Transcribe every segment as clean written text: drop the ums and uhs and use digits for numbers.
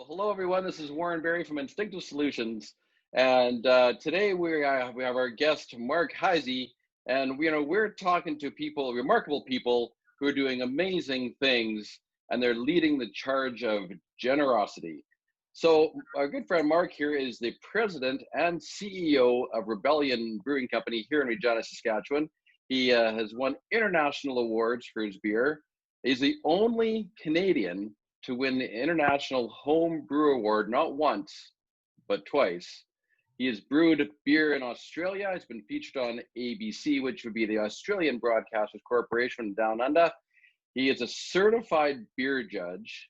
Well, hello everyone. This is Warren Berry from Instinctive Solutions, and today we have our guest Mark Heise, and we're talking to people, remarkable people who are doing amazing things, and they're leading the charge of generosity. So our good friend Mark here is the president and CEO of Rebellion Brewing Company here in Regina, Saskatchewan. He has won international awards for his beer. He's the only Canadian to win the International Home Brew Award, not once, but twice. He has brewed beer in Australia. He's been featured on ABC, which would be the Australian Broadcasters Corporation Down Under. He is a certified beer judge,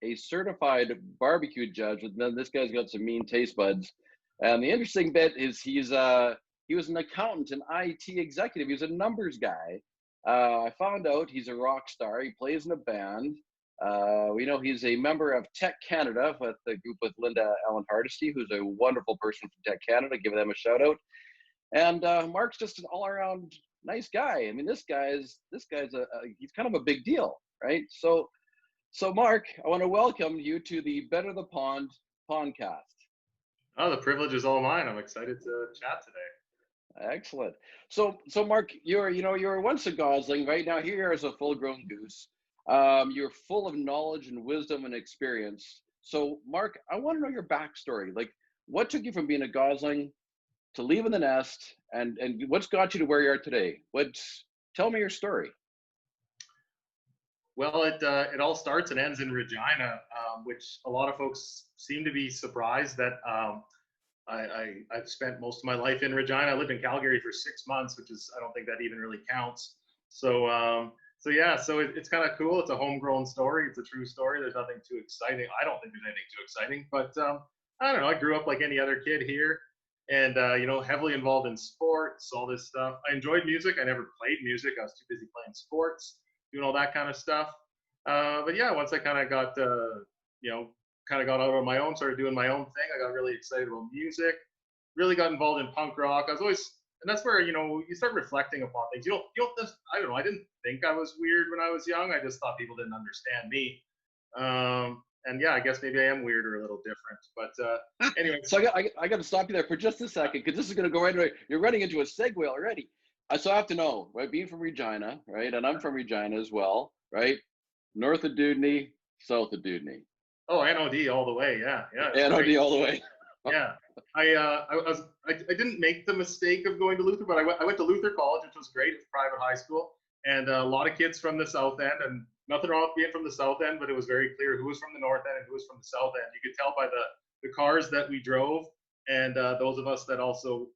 a certified barbecue judge. This guy's got some mean taste buds. And the interesting bit is he was an accountant, an IT executive. He was a numbers guy. I found out he's a rock star. He plays in a band. We know he's a member of Tech Canada with the group with Linda Allen Hardesty, who's a wonderful person from Tech Canada. Give them a shout out. And Mark's just an all-around nice guy. I mean, this guy's he's kind of a big deal, right? So Mark, I want to welcome you to the Better the Pond Pondcast. Oh, the privilege is all mine. I'm excited to chat today. Excellent. So Mark, you were once a gosling. Right now, here is a full-grown goose. You're full of knowledge and wisdom and experience. So, Mark, I want to know your backstory. Like, what took you from being a gosling to leaving the nest, and what's got you to where you are today? Tell me your story. Well, it all starts and ends in Regina, which a lot of folks seem to be surprised that I've spent most of my life in Regina. I lived in Calgary for 6 months, which is, I don't think that even really counts. So it's kind of cool. It's a homegrown story. It's a true story. There's nothing too exciting. I don't think there's anything too exciting, but I don't know. I grew up like any other kid here, and heavily involved in sports, all this stuff. I enjoyed music. I never played music. I was too busy playing sports, doing all that kind of stuff. But yeah, once I kind of got got out on my own, started doing my own thing. I got really excited about music. Really got involved in punk rock. And that's where, you start reflecting upon things. I don't know. I didn't think I was weird when I was young. I just thought people didn't understand me. And yeah, I guess maybe I am weird or a little different. But anyway. So I got to stop you there for just a second, because this is going to go right away. You're running into a segue already. So I have to know, right? Being from Regina, right? And I'm from Regina as well, right? North of Dudney, south of Dudney. Oh, NOD all the way. Yeah. NOD great. All the way. Yeah, I didn't make the mistake of going to Luther, but I went to Luther College, which was great. It's a private high school, and a lot of kids from the South End, and nothing wrong with being from the South End, but it was very clear who was from the North End and who was from the South End. You could tell by the cars that we drove, and those of us that also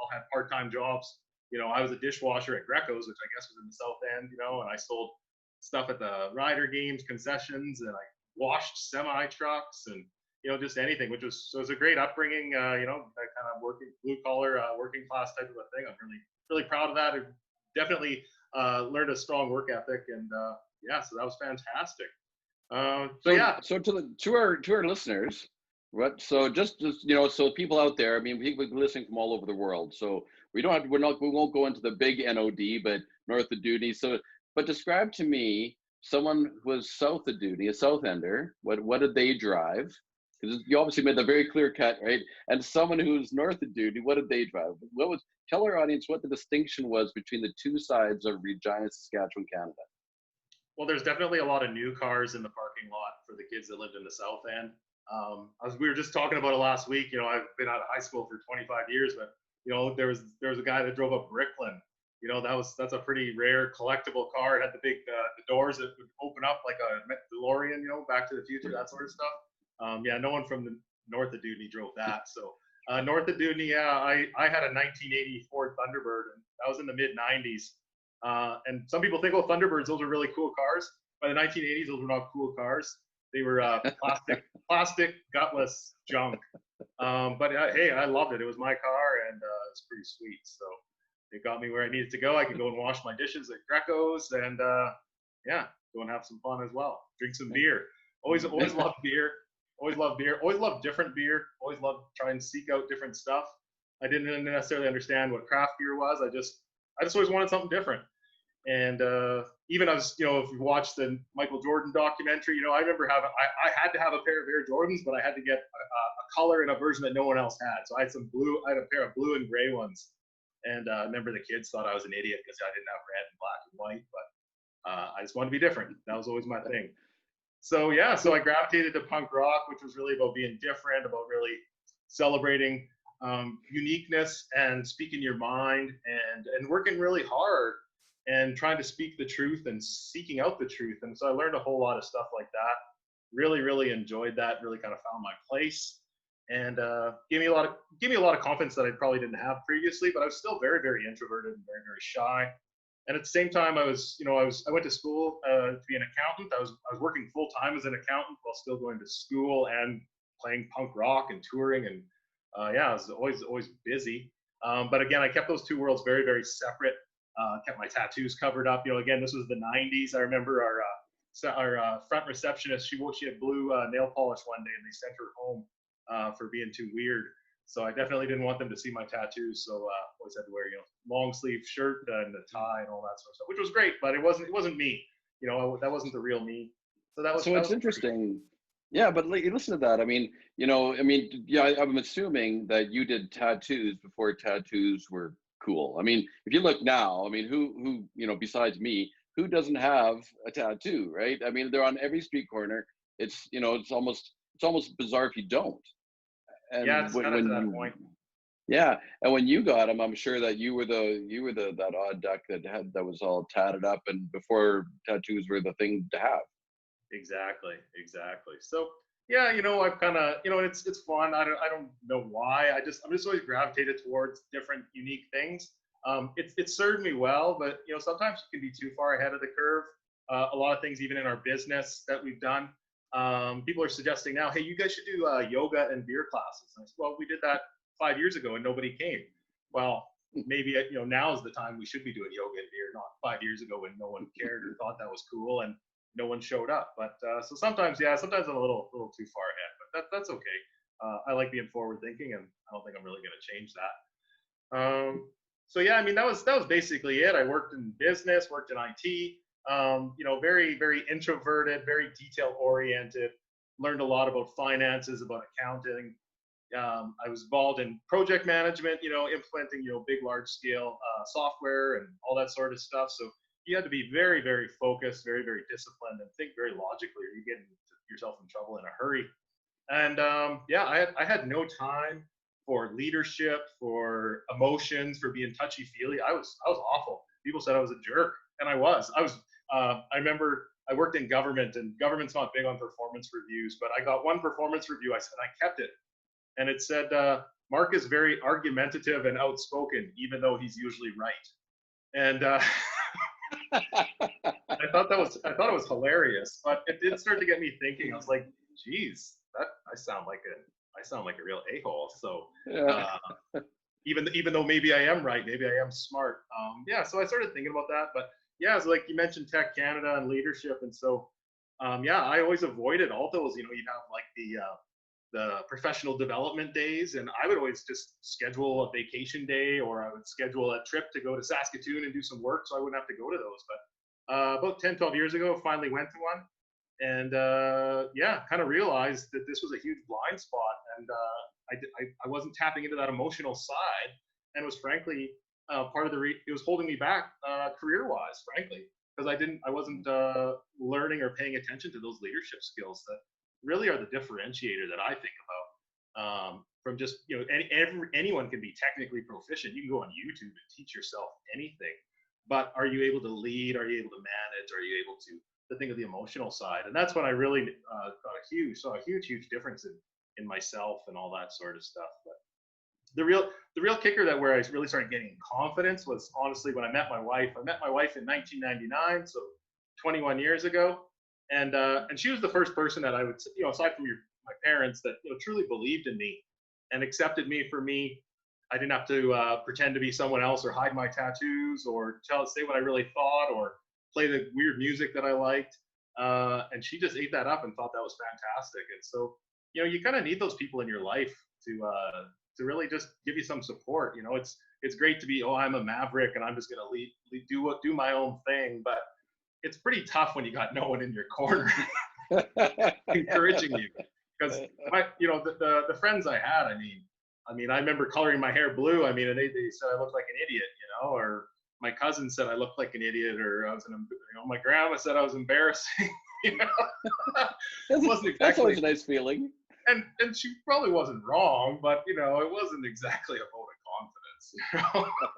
all had part-time jobs. I was a dishwasher at Greco's, which I guess was in the South End, and I sold stuff at the Rider games, concessions, and I washed semi-trucks and just anything, so it was a great upbringing, that kind of blue collar, working class type of a thing. I'm really proud of that. I definitely learned a strong work ethic, and so that was fantastic. So to our listeners, what? So just so people out there, I mean, people listening from all over the world. So we won't go into the big NOD, but north of Dudney. So, but describe to me someone who was south of Dudney, a South Ender. What did they drive? Because you obviously made the very clear cut, right? And someone who's north of Dudney, what did they drive? Tell our audience what the distinction was between the two sides of Regina, Saskatchewan, Canada. Well, there's definitely a lot of new cars in the parking lot for the kids that lived in the South End. We were just talking about it last week. I've been out of high school for 25 years, but there was a guy that drove a Bricklin. That's a pretty rare collectible car. It had the big the doors that would open up like a DeLorean, Back to the Future, that sort of stuff. No one from the north of Dudney drove that. So north of Dudney, I had a 1984 Thunderbird, and that was in the mid 90s. And some people think, Thunderbirds, those are really cool cars. By the 1980s, those were not cool cars. They were plastic, gutless junk. But hey, I loved it. It was my car, and it was pretty sweet. So it got me where I needed to go. I could go and wash my dishes at Greco's, and go and have some fun as well. Drink some beer. Always loved beer. Always loved beer. Always loved different beer. Always loved trying to seek out different stuff. I didn't necessarily understand what craft beer was. I just always wanted something different. And even as, if you watch the Michael Jordan documentary, I remember I had to have a pair of Air Jordans, but I had to get a color and a version that no one else had. So I had a pair of blue and gray ones. And I remember the kids thought I was an idiot because I didn't have red and black and white, but I just wanted to be different. That was always my thing. So yeah, so I gravitated to punk rock, which was really about being different, about really celebrating uniqueness and speaking your mind and working really hard and trying to speak the truth and seeking out the truth. And so I learned a whole lot of stuff like that. Really, really enjoyed that. Really kind of found my place, and gave me a lot of confidence that I probably didn't have previously. But I was still very, very introverted and very, very shy. And at the same time, I went to school to be an accountant. I was working full time as an accountant while still going to school and playing punk rock and touring. And I was always busy. But again, I kept those two worlds very, very separate. Kept my tattoos covered up. Again, this was the '90s. I remember our front receptionist. She had blue nail polish one day, and they sent her home for being too weird. So I definitely didn't want them to see my tattoos. So always had to wear long sleeve shirt and a tie and all that sort of stuff, which was great. But it wasn't me. That wasn't the real me. So that was. So it's interesting. Yeah, but listen to that. I mean, I'm assuming that you did tattoos before tattoos were cool. I mean, if you look now, I mean, who besides me, who doesn't have a tattoo, right? I mean, they're on every street corner. It's almost bizarre if you don't. And yeah, it's kind of to that point. Yeah, and when you got them, I'm sure that you were that odd duck that was all tatted up, and before tattoos were the thing to have. Exactly. So yeah, I've kind of, it's fun. I don't know why. I'm just always gravitated towards different, unique things. It's served me well, but sometimes you can be too far ahead of the curve. A lot of things, even in our business that we've done, people are suggesting now, hey, you guys should do yoga and beer classes. And I said, well, we did that 5 years ago and nobody came. Well, maybe now is the time we should be doing yoga and beer, not 5 years ago when no one cared or thought that was cool and no one showed up. But so sometimes I'm a little too far ahead, but that's okay. I like being forward thinking, and I don't think I'm really going to change that. So yeah, I mean, that was basically it. I worked in business, worked in IT. Very, very introverted, very detail oriented. Learned a lot about finances, about accounting. I was involved in project management, implementing, big, large scale software and all that sort of stuff. So you had to be very, very focused, very, very disciplined, and think very logically, or you get yourself in trouble in a hurry. And I had no time for leadership, for emotions, for being touchy feely. I was awful. People said I was a jerk, and I was. I remember I worked in government, and government's not big on performance reviews, but I got one performance review. I kept it, and it said, Mark is very argumentative and outspoken, even though he's usually right. And I thought it was hilarious, but it did start to get me thinking. I was like, geez, I sound like a real a-hole. So even though maybe I am right, maybe I am smart. So I started thinking about that. But yeah, so like you mentioned Tech Canada and leadership, and so I always avoided all those. You'd have like the professional development days, and I would always just schedule a vacation day, or I would schedule a trip to go to Saskatoon and do some work so I wouldn't have to go to those. But about 10, 12 years ago, finally went to one, and kind of realized that this was a huge blind spot, and I wasn't tapping into that emotional side, and it was frankly part of it was holding me back career-wise, frankly, because I wasn't learning or paying attention to those leadership skills that really are the differentiator that I think about. From just, anyone can be technically proficient. You can go on YouTube and teach yourself anything, but are you able to lead? Are you able to manage? Are you able to think of the emotional side? And that's when I really saw a huge difference in myself and all that sort of stuff. But the real kicker where I really started getting confidence was honestly when I met my wife. I met my wife in 1999, so 21 years ago. And she was the first person that I would, aside from my parents, that truly believed in me and accepted me for me. I didn't have to pretend to be someone else or hide my tattoos or say what I really thought or play the weird music that I liked. And she just ate that up and thought that was fantastic. And so, you kind of need those people in your life to really just give you some support. You know, it's great to be, oh, I'm a maverick and I'm just going to do my own thing, but it's pretty tough when you got no one in your corner encouraging you. Because the friends I had, I remember coloring my hair blue. I mean, and they said I looked like an idiot, or my cousin said I looked like an idiot, or my grandma said I was embarrassing. It wasn't exactly. That's always a nice feeling. And she probably wasn't wrong, but it wasn't exactly a vote of confidence.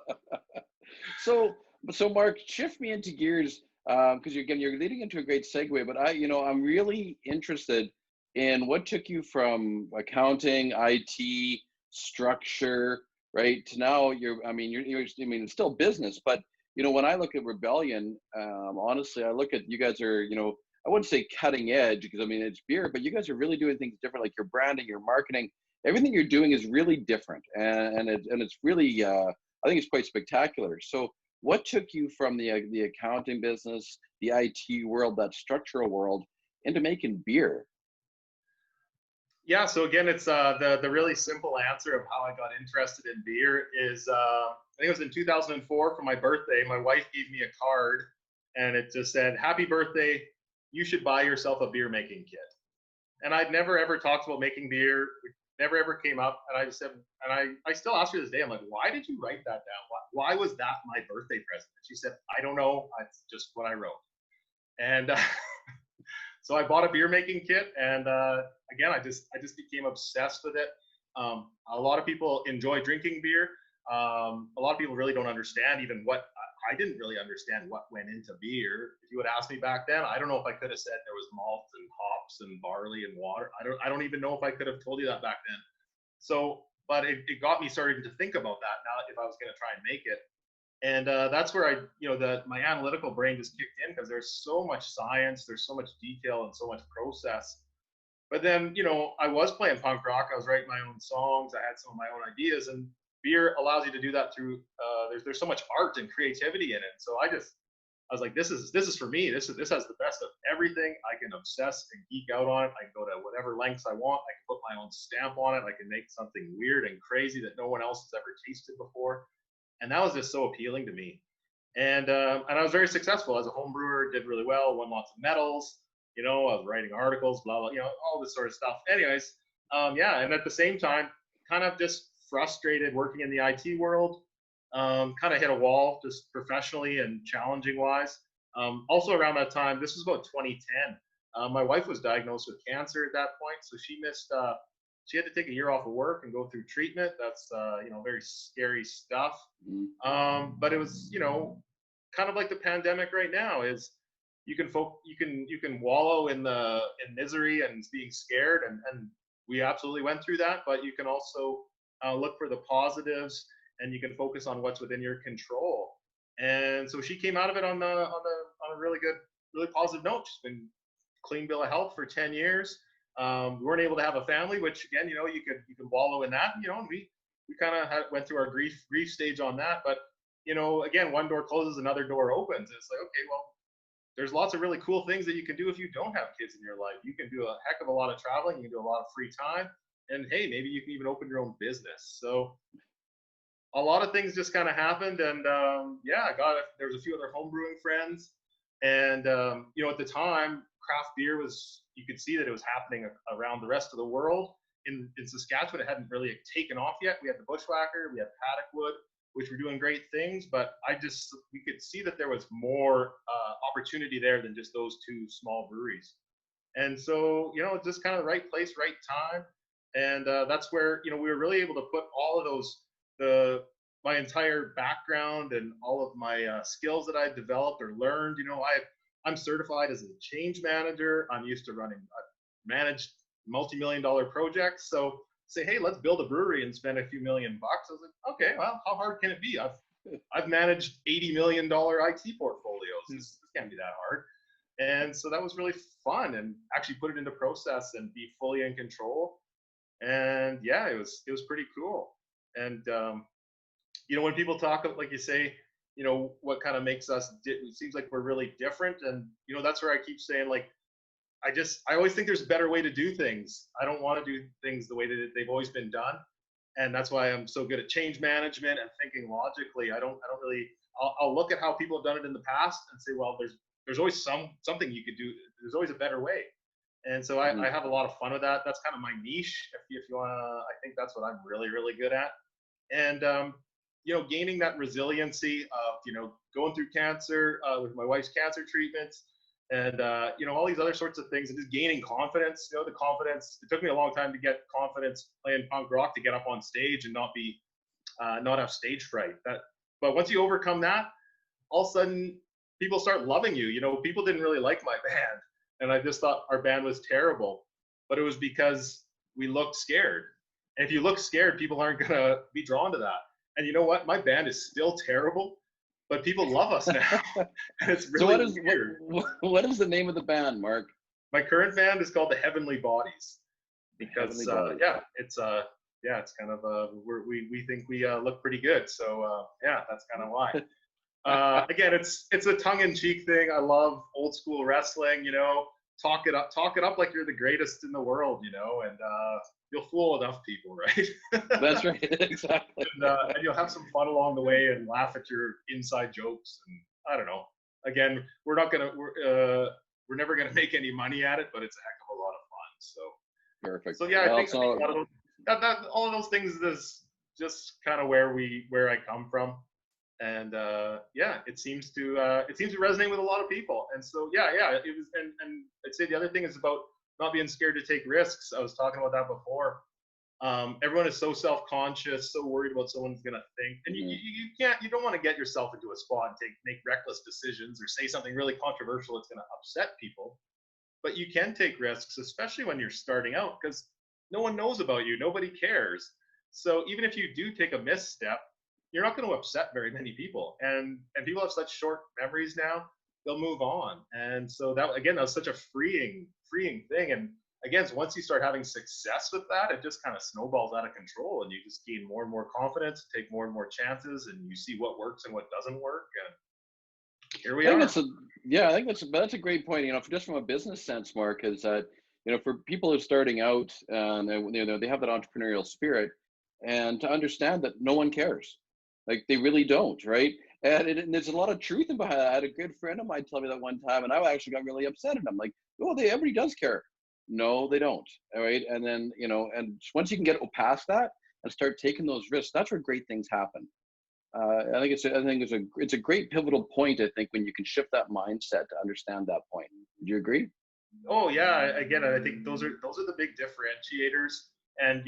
So Mark, shift me into gears, because you're leading into a great segue. But I'm really interested in what took you from accounting, IT, structure, right, to now it's still business, but when I look at Rebellion, honestly, I look at you guys are, I wouldn't say cutting edge, because it's beer, but you guys are really doing things different, like your branding, your marketing, everything you're doing is really different, and it's really, I think it's quite spectacular. So what took you from the accounting business, the IT world, that structural world, into making beer? Yeah, so again, it's the really simple answer of how I got interested in beer is I think it was in 2004 for my birthday. My wife gave me a card, and it just said, "Happy birthday! You should buy yourself a beer making kit." And I'd never ever talked about making beer. It never ever came up. And I just said, and I still ask her to this day, I'm like, "Why did you write that down? Why was that my birthday present?" And she said, "I don't know. It's just what I wrote." And so I bought a beer making kit, and again, I just became obsessed with it. A lot of people enjoy drinking beer. A lot of people really don't understand even what I didn't really understand what went into beer. If you would ask me back then, I don't know if I could have said there was malt and hops and barley and water. I don't even know if I could have told you that back then. So, but it got me starting to think about that now if I was going to try and make it. And that's where my analytical brain just kicked in, because there's so much science, there's so much detail and so much process. But then, I was playing punk rock, I was writing my own songs, I had some of my own ideas, and beer allows you to do that through, there's so much art and creativity in it. So I was like, this is for me. This has the best of everything. I can obsess and geek out on it. I can go to whatever lengths I want. I can put my own stamp on it. I can make something weird and crazy that no one else has ever tasted before. And that was just so appealing to me. And I was very successful as a home brewer, did really well, won lots of medals, I was writing articles, blah, blah, all this sort of stuff. Anyways, and at the same time, kind of just frustrated working in the IT world, kind of hit a wall just professionally and challenging wise. Also around that time, this was about 2010, my wife was diagnosed with cancer at that point. So she missed, she had to take a year off of work and go through treatment. That's, very scary stuff. But it was, kind of like the pandemic right now is you can wallow in misery and being scared. And we absolutely went through that, but you can also look for the positives, and you can focus on what's within your control. And so she came out of it on a really good, really positive note. She's been clean bill of health for 10 years. We weren't able to have a family, which again, you can wallow in that, and we kind of went through our grief stage on that. But, again, one door closes, another door opens. It's like, okay, well, there's lots of really cool things that you can do if you don't have kids in your life. You can do a heck of a lot of traveling. You can do a lot of free time. And hey, maybe you can even open your own business. So a lot of things just kind of happened. And there was a few other home brewing friends. And, at the time, craft beer you could see that it was happening around the rest of the world. In Saskatchewan, it hadn't really taken off yet. We had the Bushwhacker, we had Paddock Wood, which were doing great things, but we could see that there was more opportunity there than just those two small breweries. And so, it's just kind of the right place, right time. And that's where, we were really able to put all of those, my entire background and all of my skills that I've developed or learned. I'm certified as a change manager. I'm used to I've managed multi-million-dollar projects. So say, hey, let's build a brewery and spend a few $1,000,000. I was like, okay, well, how hard can it be? I've managed $80 million IT portfolios. This can't be that hard. And so that was really fun, and actually put it into process and be fully in control. And yeah, it was pretty cool. And when people talk, like you say, what kind of makes us, it seems like we're really different. And, that's where I keep saying, like, I always think there's a better way to do things. I don't want to do things the way that they've always been done. And that's why I'm so good at change management and thinking logically. I don't really, I'll look at how people have done it in the past and say, well, there's always something you could do. There's always a better way. And so Mhm. I have a lot of fun with that. That's kind of my niche. If you want to, I think that's what I'm really, really good at. And, gaining that resiliency of, going through cancer with my wife's cancer treatments and, all these other sorts of things and just gaining confidence, the confidence. It took me a long time to get confidence playing punk rock to get up on stage and not have stage fright. But once you overcome that, all of a sudden people start loving you. People didn't really like my band and I just thought our band was terrible, but it was because we looked scared. And if you look scared, people aren't going to be drawn to that. And you know what? My band is still terrible, but people love us now. And it's really weird. What is the name of the band, Mark? My current band is called the Heavenly Bodies because, it's kind of, we think we look pretty good. So, that's kind of why. Again, it's a tongue-in-cheek thing. I love old school wrestling, talk it up like you're the greatest in the world, and you'll fool enough people, right? That's right, exactly. And you'll have some fun along the way and laugh at your inside jokes. And I don't know. Again, we're never gonna make any money at it, but it's a heck of a lot of fun. So perfect. So yeah, I think a lot of those, all of those things is just kind of where I come from. And it seems to resonate with a lot of people. And so it was. And I'd say the other thing is about not being scared to take risks. I was talking about that before. Everyone is so self-conscious, so worried about someone's gonna think, and you don't want to get yourself into a spot and make reckless decisions or say something really controversial that's gonna upset people. But you can take risks, especially when you're starting out, because no one knows about you, nobody cares. So even if you do take a misstep, you're not going to upset very many people, and people have such short memories now, they'll move on. And so that was such a freeing thing. And again, so once you start having success with that, it just kind of snowballs out of control, and you just gain more and more confidence, take more and more chances, and you see what works and what doesn't work. And here we are. I think that's a great point. Just from a business sense, Mark, is that for people who are starting out, they have that entrepreneurial spirit, and to understand that no one cares. Like, they really don't, right? And there's a lot of truth behind that. I had a good friend of mine tell me that one time, and I actually got really upset at him. Like, everybody does care. No, they don't. All right. And then, and once you can get past that and start taking those risks, that's where great things happen. I think it's a great pivotal point, I think, when you can shift that mindset to understand that point. Do you agree? Oh yeah. Again, I think those are the big differentiators. And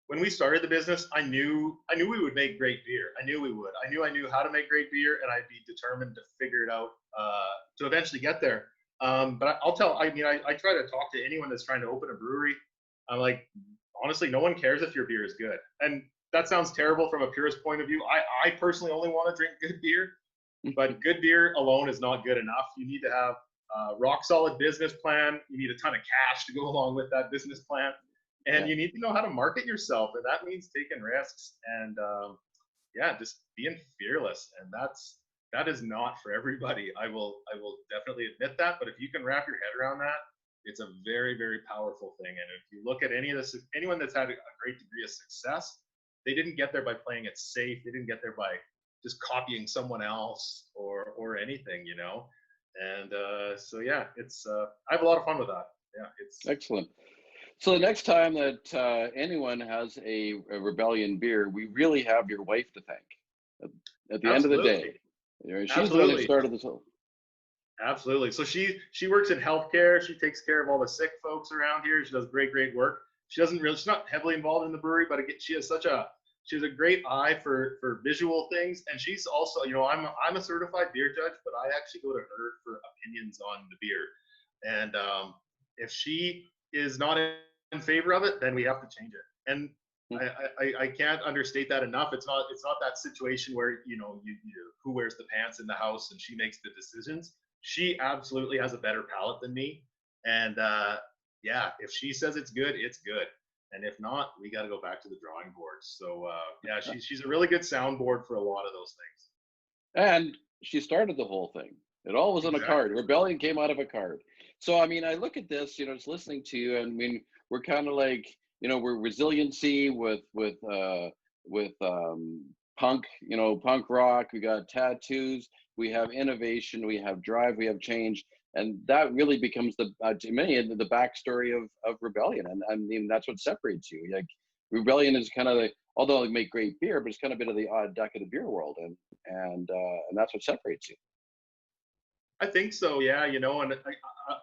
when we started the business, I knew we would make great beer. I knew we would. I knew how to make great beer, and I'd be determined to figure it out to eventually get there. But I'll tell. I try to talk to anyone that's trying to open a brewery. I'm like, honestly, no one cares if your beer is good. And that sounds terrible from a purist point of view. I personally only want to drink good beer, but good beer alone is not good enough. You need to have a rock solid business plan. You need a ton of cash to go along with that business plan. And you need to know how to market yourself, and that means taking risks and just being fearless. And that is not for everybody. I will definitely admit that. But if you can wrap your head around that, it's a very, very powerful thing. And if you look at anyone that's had a great degree of success, they didn't get there by playing it safe. They didn't get there by just copying someone else or anything, And it's I have a lot of fun with that. Yeah, it's excellent. So the next time that anyone has a Rebellion beer, we really have your wife to thank. At the end of the day, she's the one who started this whole. Absolutely. So she works in healthcare. She takes care of all the sick folks around here. She does great work. She's not heavily involved in the brewery, but she has a great eye for visual things. And she's also, I'm a certified beer judge, but I actually go to her for opinions on the beer. And if she is not in favor of it, then we have to change it. And I can't understate that enough. It's not that situation where you who wears the pants in the house and she makes the decisions. She absolutely has a better palate than me, and if she says it's good, it's good. And if not, we got to go back to the drawing board. So she's a really good soundboard for a lot of those things. And she started the whole thing. It all was on a card. Rebellion came out of a card. So I look at this, just listening to you, and we're kind of like, we're resiliency with punk, punk rock. We got tattoos. We have innovation. We have drive. We have change, and that really becomes the to me the backstory of Rebellion. And I mean that's what separates you. Like Rebellion is kind of the, although they make great beer, but it's kind of a bit of the odd duck of the beer world, and that's what separates you. I think so, yeah. And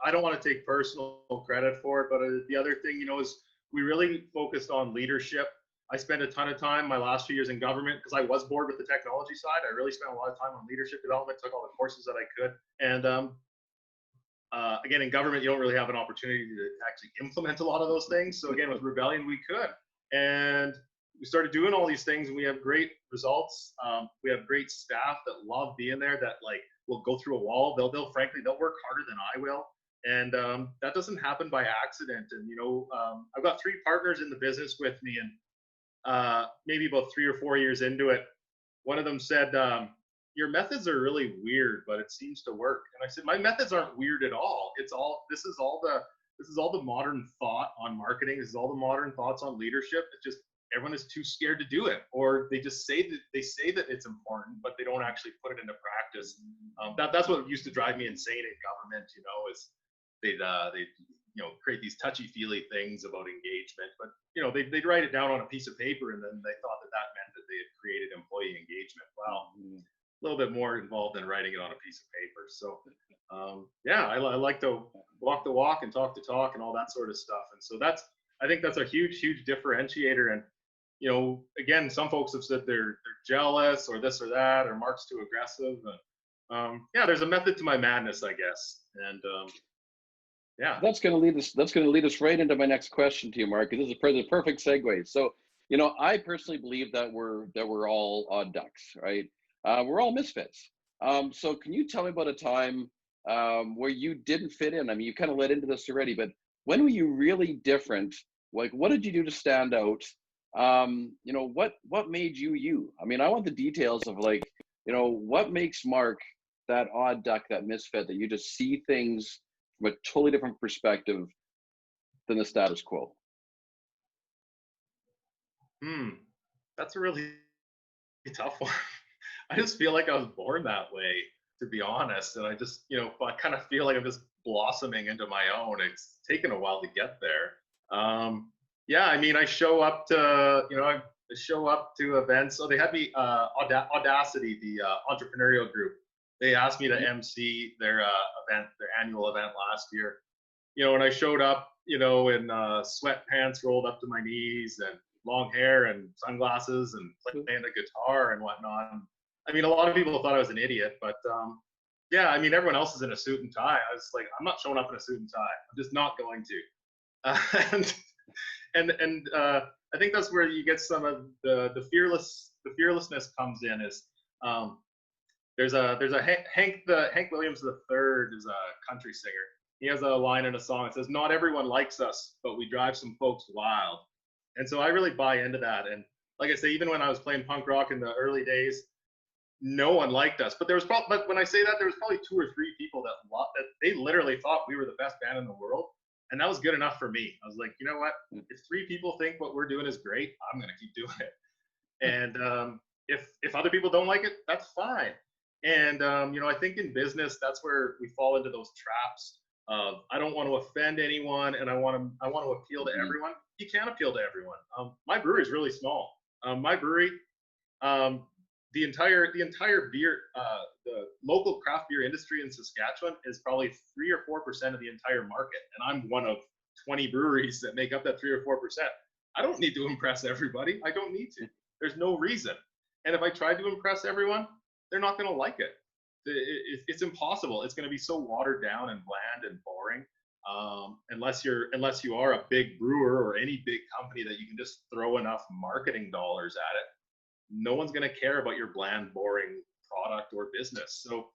I don't want to take personal credit for it, but the other thing, is we really focused on leadership. I spent a ton of time my last few years in government because I was bored with the technology side. I really spent a lot of time on leadership development, took all the courses that I could. And again, in government, you don't really have an opportunity to actually implement a lot of those things. So again, with Rebellion, we could. And we started doing all these things, and we have great results. We have great staff that love being there, that will go through a wall. They'll work harder than I will. And that doesn't happen by accident. And, I've got 3 partners in the business with me, and maybe about 3 or 4 years into it, one of them said, your methods are really weird, but it seems to work. And I said, my methods aren't weird at all. This is all the modern thought on marketing. This is all the modern thoughts on leadership. It's just everyone is too scared to do it, or they just say that it's important, but they don't actually put it into practice. That's what used to drive me insane in government. Is they'd create these touchy-feely things about engagement, but they'd write it down on a piece of paper, and then they thought that meant that they had created employee engagement. Well, a little bit more involved than writing it on a piece of paper. So I like to walk the walk and talk the talk and all that sort of stuff. And so I think that's a huge differentiator. And again, some folks have said they're jealous or this or that, or Mark's too aggressive. And there's a method to my madness, I guess. And that's going to lead us right into my next question to you, Mark. This is the perfect segue. So I personally believe that we're all odd ducks, right? We're all misfits. So can you tell me about a time where you didn't fit in? I mean, you kind of led into this already, but when were you really different? Like, what did you do to stand out? What made you? I mean, I want the details of what makes Mark that odd duck, that misfit, that you just see things from a totally different perspective than the status quo. That's a really tough one. I just feel like I was born that way, to be honest. And I just, I kind of feel like I'm just blossoming into my own. It's taken a while to get there. I mean, I show up to events. So they had me, Audacity, the entrepreneurial group. They asked me to MC their annual event last year. And I showed up, in sweatpants rolled up to my knees and long hair and sunglasses and playing the guitar and whatnot. I mean, a lot of people thought I was an idiot, but I mean, everyone else is in a suit and tie. I was like, I'm not showing up in a suit and tie. I'm just not going to. And I think that's where you get some of the fearlessness comes in. Is there's a Hank Williams III is a country singer. He has a line in a song that says, "Not everyone likes us, but we drive some folks wild." And so I really buy into that. And like I say, even when I was playing punk rock in the early days, no one liked us. But but when I say that, there was probably 2 or 3 people that they literally thought we were the best band in the world. And that was good enough for me. I was like, you know what? If 3 people think what we're doing is great, I'm going to keep doing it. And if other people don't like it, that's fine. And I think in business, that's where we fall into those traps of I don't want to offend anyone, and I want to appeal to everyone. You can't appeal to everyone. My brewery is really small. My brewery, the entire beer, the local craft beer industry in Saskatchewan is probably 3 or 4% of the entire market, and I'm one of 20 breweries that make up that 3 or 4%. I don't need to impress everybody. I don't need to. There's no reason. And if I tried to impress everyone, they're not going to like it. It's impossible. It's going to be so watered down and bland and boring. Unless you are a big brewer or any big company that you can just throw enough marketing dollars at it, no one's going to care about your bland, boring product or business. So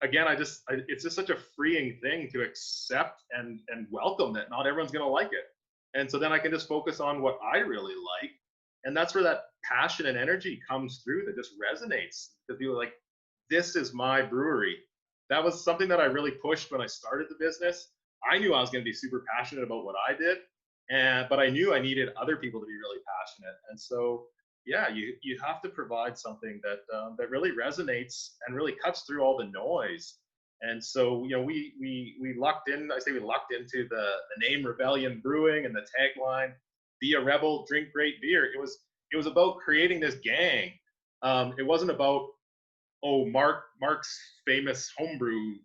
again, it's just such a freeing thing to accept and welcome that not everyone's going to like it. And so then I can just focus on what I really like. And that's where that passion and energy comes through that just resonates. Because people are like, this is my brewery. That was something that I really pushed when I started the business. I knew I was going to be super passionate about what I did. but I knew I needed other people to be really passionate. And so, yeah, you have to provide something that that really resonates and really cuts through all the noise. And so, we lucked in. I say we lucked into the name Rebellion Brewing and the tagline, "Be a rebel, drink great beer." It was about creating this gang. It wasn't about, oh, Mark's famous homebrew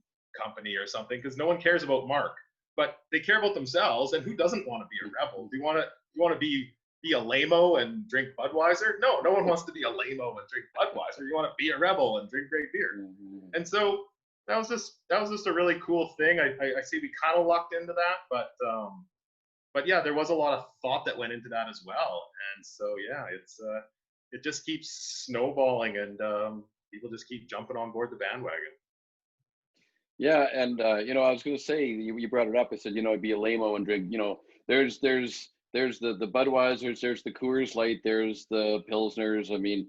company or something, because no one cares about Mark, but they care about themselves. And who doesn't want to be a rebel? Do you want to be a lame-o and drink Budweiser? No one wants to be a lame-o and drink Budweiser. You want to be a rebel and drink great beer. And so that was just a really cool thing. I see we kind of lucked into that, but yeah, there was a lot of thought that went into that as well. And so yeah, it just keeps snowballing, and people just keep jumping on board the bandwagon. Yeah, and I was going to say, you brought it up. I said, be a lame-o and drink. There's the Budweisers, there's the Coors Light, there's the Pilsners. I mean,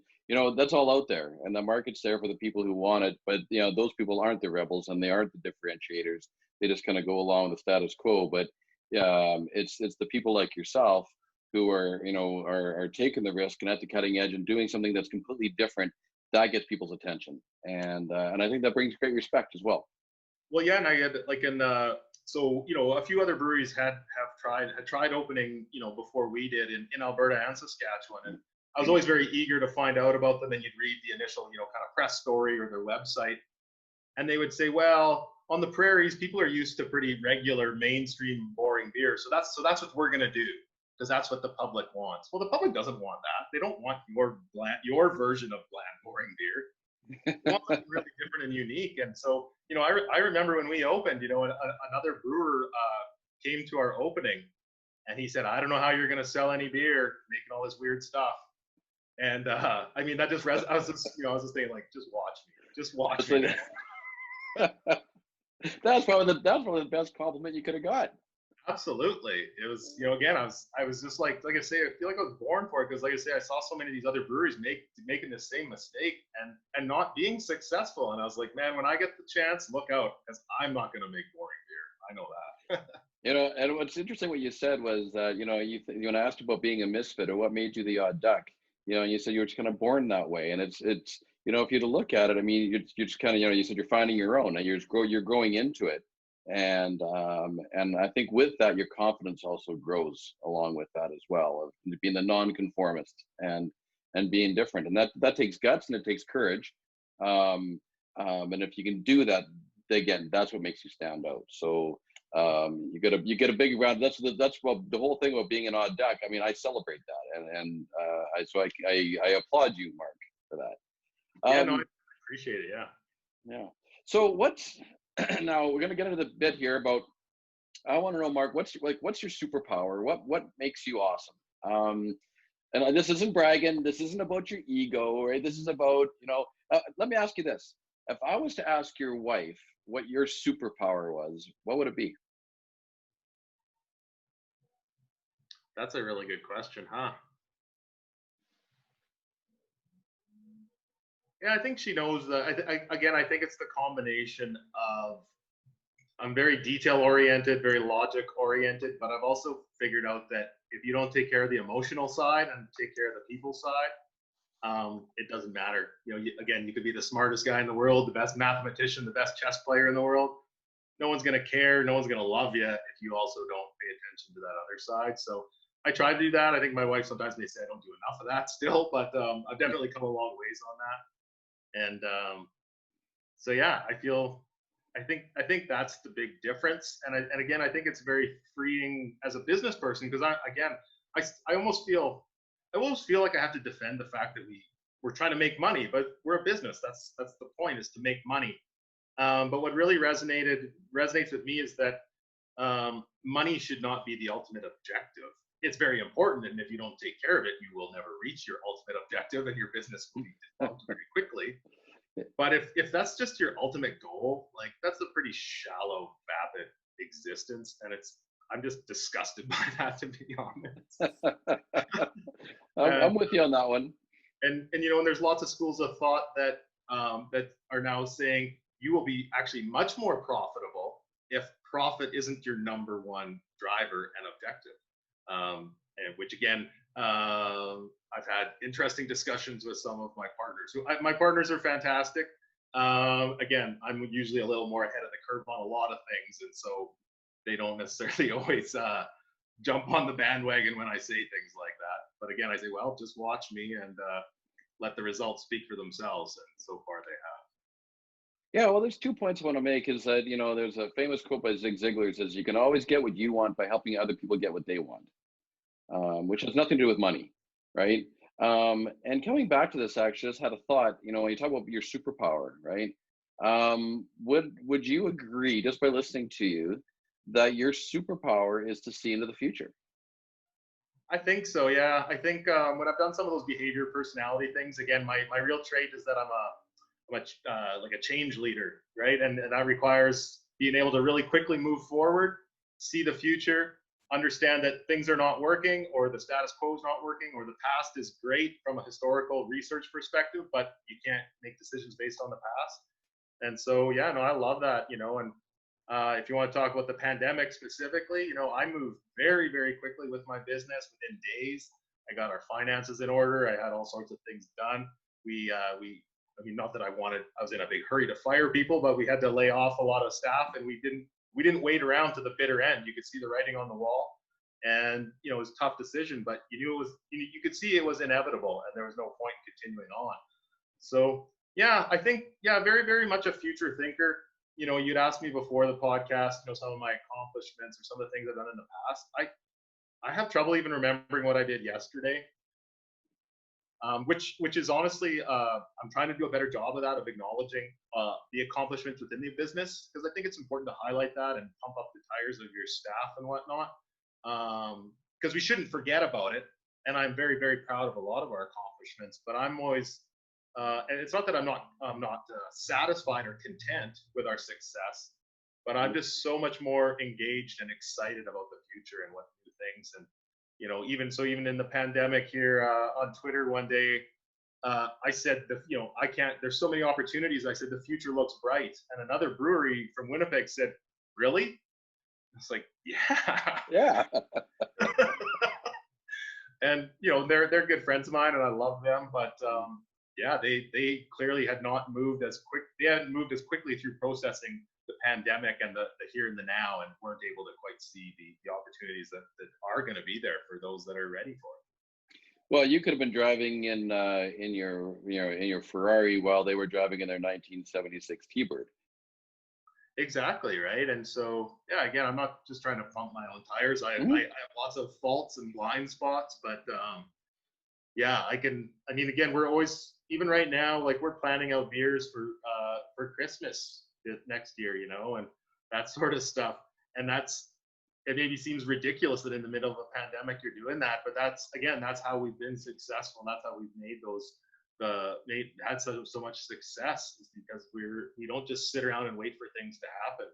that's all out there, and the market's there for the people who want it. But those people aren't the rebels, and they aren't the differentiators. They just kind of go along with the status quo. But it's the people like yourself who are taking the risk and at the cutting edge and doing something that's completely different. That gets people's attention, and I think that brings great respect as well. Well, yeah, and I had so a few other breweries had tried opening before we did in Alberta and Saskatchewan, and I was always very eager to find out about them. And you'd read the initial kind of press story or their website, and they would say, well, on the prairies, people are used to pretty regular, mainstream, boring beer, so that's what we're gonna do, because that's what the public wants. Well, the public doesn't want that. They don't want your version of bland, boring beer. They want something really different and unique. And so, I remember when we opened, another brewer came to our opening, and he said, "I don't know how you're going to sell any beer, making all this weird stuff." And I mean, that just I was just saying, like, just watch me. That's probably the best compliment you could have got. Absolutely. It was, again, I was just like I say, I feel like I was born for it, because like I say, I saw so many of these other breweries making the same mistake and not being successful. And I was like, man, when I get the chance, look out, because I'm not going to make boring beer. I know that. And what's interesting, what you said was that, when I asked about being a misfit or what made you the odd duck, and you said you were just kind of born that way. And it's if you to look at it, I mean, you're just kind of, you said you're finding your own, and you're growing into it. And I think with that, your confidence also grows along with that as well, of being the nonconformist and being different. And that takes guts and it takes courage. And if you can do that, again, that's what makes you stand out. So you get a big round. That's what the whole thing about being an odd duck. I mean, I celebrate that, and I applaud you, Mark, for that. Yeah, no, I appreciate it. Yeah. Yeah. So now we're going to get into the bit here about, I want to know, Mark, what's your superpower? What makes you awesome? And this isn't bragging. This isn't about your ego, right? This is about, let me ask you this. If I was to ask your wife what your superpower was, what would it be? That's a really good question, huh? Yeah, I think she knows that. I think it's the combination of, I'm very detail oriented, very logic oriented, but I've also figured out that if you don't take care of the emotional side and take care of the people side, it doesn't matter. You could be the smartest guy in the world, the best mathematician, the best chess player in the world. No one's going to care. No one's going to love you if you also don't pay attention to that other side. So I try to do that. I think my wife sometimes may say I don't do enough of that still, but I've definitely come a long ways on that. And so yeah, I think that's the big difference. And again, I think it's very freeing as a business person, because I almost feel like I have to defend the fact that we're trying to make money, but we're a business. That's the point, is to make money. But what really resonates with me is that money should not be the ultimate objective. It's very important, and if you don't take care of it, you will never reach your ultimate objective, and your business will be defunct very quickly. But if that's just your ultimate goal, like, that's a pretty shallow, vapid existence, and I'm just disgusted by that, to be honest. I'm with you on that one. And there's lots of schools of thought that are now saying you will be actually much more profitable if profit isn't your number one driver and objective. and which again, I've had interesting discussions with some of my partners. My partners are fantastic. Again, I'm usually a little more ahead of the curve on a lot of things, and so they don't necessarily always jump on the bandwagon when I say things like that. But again, I say, well, just watch me and let the results speak for themselves, and so far they have. Yeah, well, there's 2 points I want to make is that, there's a famous quote by Zig Ziglar that says, you can always get what you want by helping other people get what they want, which has nothing to do with money, right? And coming back to this, actually, I just had a thought, when you talk about your superpower, right? Would you agree, just by listening to you, that your superpower is to see into the future? I think so. Yeah, I think when I've done some of those behavior personality things, again, my real trait is that I'm like a change leader, right? And that requires being able to really quickly move forward, see the future, understand that things are not working, or the status quo is not working, or the past is great from a historical research perspective, but you can't make decisions based on the past. And so, yeah, no, I love that, and if you want to talk about the pandemic specifically, I moved very, very quickly with my business within days. I got our finances in order. I had all sorts of things done. I mean, not that I was in a big hurry to fire people, but we had to lay off a lot of staff, and we didn't wait around to the bitter end. You could see the writing on the wall, and it was a tough decision, but you knew it was, you could see it was inevitable, and there was no point continuing on. So yeah, I think, yeah, very, very much a future thinker. You'd asked me before the podcast, some of my accomplishments or some of the things I've done in the past. I have trouble even remembering what I did yesterday. Which is honestly, I'm trying to do a better job of that, of acknowledging the accomplishments within the business, because I think it's important to highlight that and pump up the tires of your staff and whatnot, because we shouldn't forget about it. And I'm very, very proud of a lot of our accomplishments, but I'm always, and it's not that I'm not satisfied or content with our success, but I'm just so much more engaged and excited about the future and what new things. And even in the pandemic here, on Twitter one day, I said, I can't, there's so many opportunities. I said, the future looks bright. And another brewery from Winnipeg said, really? It's like, yeah. Yeah. And, they're good friends of mine and I love them, but, yeah, they clearly had not moved as quick. They hadn't moved as quickly through processing the pandemic and the here and the now, and weren't able to quite see the opportunities that are going to be there for those that are ready for it. Well, you could have been driving in your Ferrari while they were driving in their 1976 T-Bird. Exactly, right. And so, yeah, again, I'm not just trying to pump my own tires. I have lots of faults and blind spots, but yeah, again, we're always, even right now, like we're planning out beers for Christmas next year, and that sort of stuff. And it maybe seems ridiculous that in the middle of a pandemic you're doing that, but that's how we've been successful. And that's how we've made had so much success, is because we don't just sit around and wait for things to happen.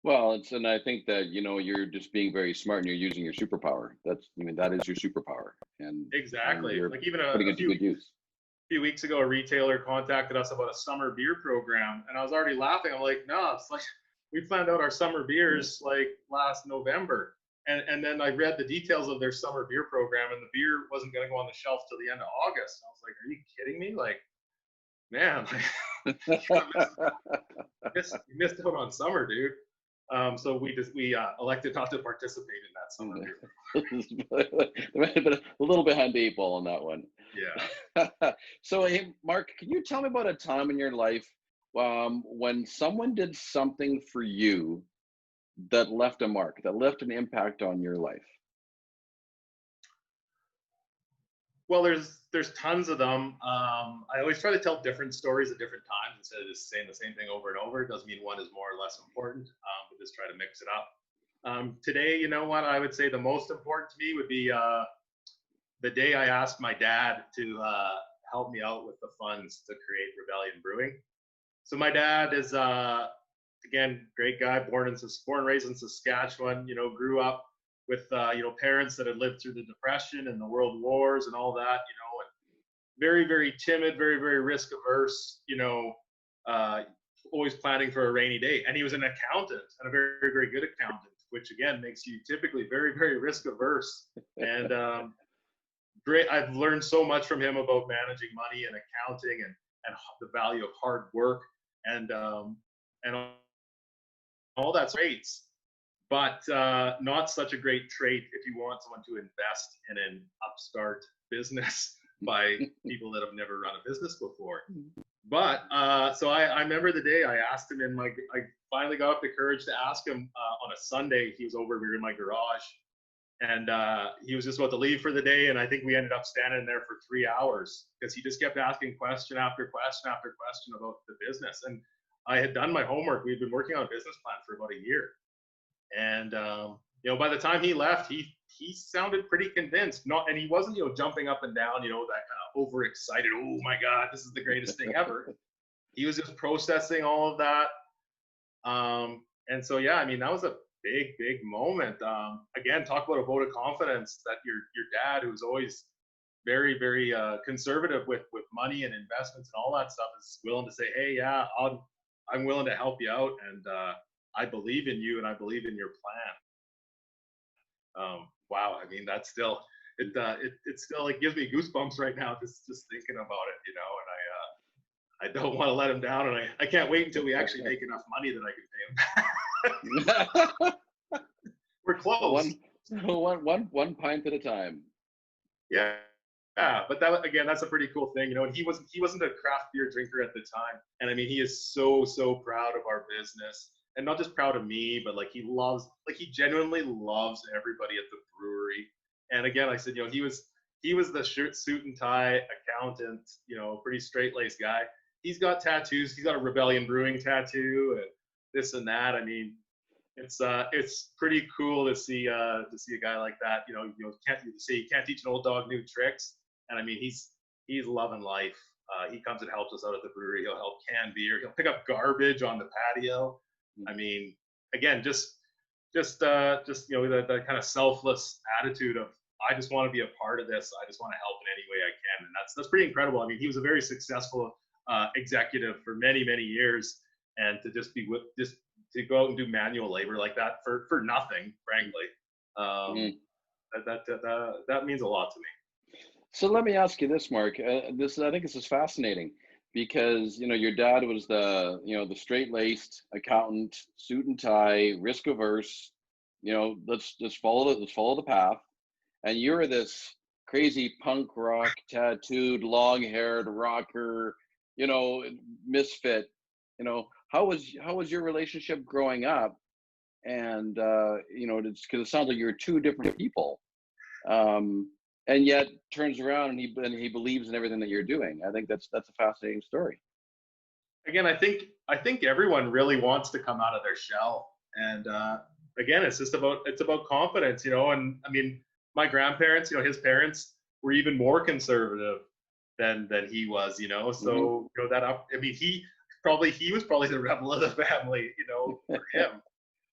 Well, and I think that, you're just being very smart and you're using your superpower. That is your superpower. And exactly. And like even putting it to good use. A few weeks ago, a retailer contacted us about a summer beer program, and I was already laughing. I'm like, no, it's like we planned out our summer beers like last November, and then I read the details of their summer beer program, and the beer wasn't going to go on the shelf till the end of August. I was like, are you kidding me? Like, man, you missed out on summer, dude. So we elected not to participate in that summer beer. A little behind the 8 ball on that one. Yeah. So, hey, Mark, can you tell me about a time in your life when someone did something for you that left a mark, that left an impact on your life? Well, there's tons of them. I always try to tell different stories at different times instead of just saying the same thing over and over. It doesn't mean one is more or less important, but just try to mix it up. Today, you know what, I would say the most important to me would be the day I asked my dad to help me out with the funds to create Rebellion Brewing. So my dad is, again, great guy, born and raised in Saskatchewan, grew up with, parents that had lived through the Depression and the World Wars and all that, and very, very timid, very, very risk averse, always planning for a rainy day. And he was an accountant, and a very, very good accountant. which again makes you typically very, very risk averse. And great, I've learned so much from him about managing money and accounting and the value of hard work and all that's great, but not such a great trait if you want someone to invest in an upstart business by people that have never run a business before. But so I remember the day I asked him I finally got up the courage to ask him on a Sunday. He was over, we were in my garage, and he was just about to leave for the day. And I think we ended up standing there for 3 hours because he just kept asking question after question after question about the business. And I had done my homework. We'd been working on a business plan for about a year. And, by the time he left, he sounded pretty convinced. And he wasn't, jumping up and down, that kind of overexcited, oh my God, this is the greatest thing ever. He was just processing all of that. And so, yeah, I mean, that was a big, big moment. Again, talk about a vote of confidence that your dad, who was always very, very conservative with money and investments and all that stuff, is willing to say, hey, yeah, I'm willing to help you out, and I believe in you, and I believe in your plan. Wow, I mean, that's still it still gives me goosebumps right now just thinking about it, and I don't want to let him down, and I can't wait until we actually make enough money that I can pay him back. We're close. One pint at a time. Yeah. Yeah, but that's a pretty cool thing, and he wasn't a craft beer drinker at the time, and I mean, he is so proud of our business, and not just proud of me, but he genuinely loves everybody at the brewery. And again, I said, he was the suit and tie accountant, pretty straight laced guy. He's got tattoos. He's got a Rebellion Brewing tattoo and this and that. I mean, it's pretty cool to see a guy like that. You can't teach an old dog new tricks. And I mean, he's loving life. He comes and helps us out at the brewery. He'll help can beer. He'll pick up garbage on the patio. I mean, again, just that kind of selfless attitude of, I just want to be a part of this. I just want to help in any way I can. And that's pretty incredible. I mean, he was a very successful executive for many, many years, and to to go out and do manual labor like that for nothing, frankly, that means a lot to me. So let me ask you this, Mark. I think this is fascinating because your dad was the straight-laced accountant, suit and tie, risk averse. Let's follow the path, and you're this crazy punk rock tattooed, long-haired rocker, misfit. How was your relationship growing up? And because it sounds like you're two different people. And yet turns around and he believes in everything that you're doing. I think that's a fascinating story. Again, I think everyone really wants to come out of their shell, and again, it's about confidence, and I mean, my grandparents, his parents were even more conservative than he was, so I mean, he was probably the rebel of the family, for him.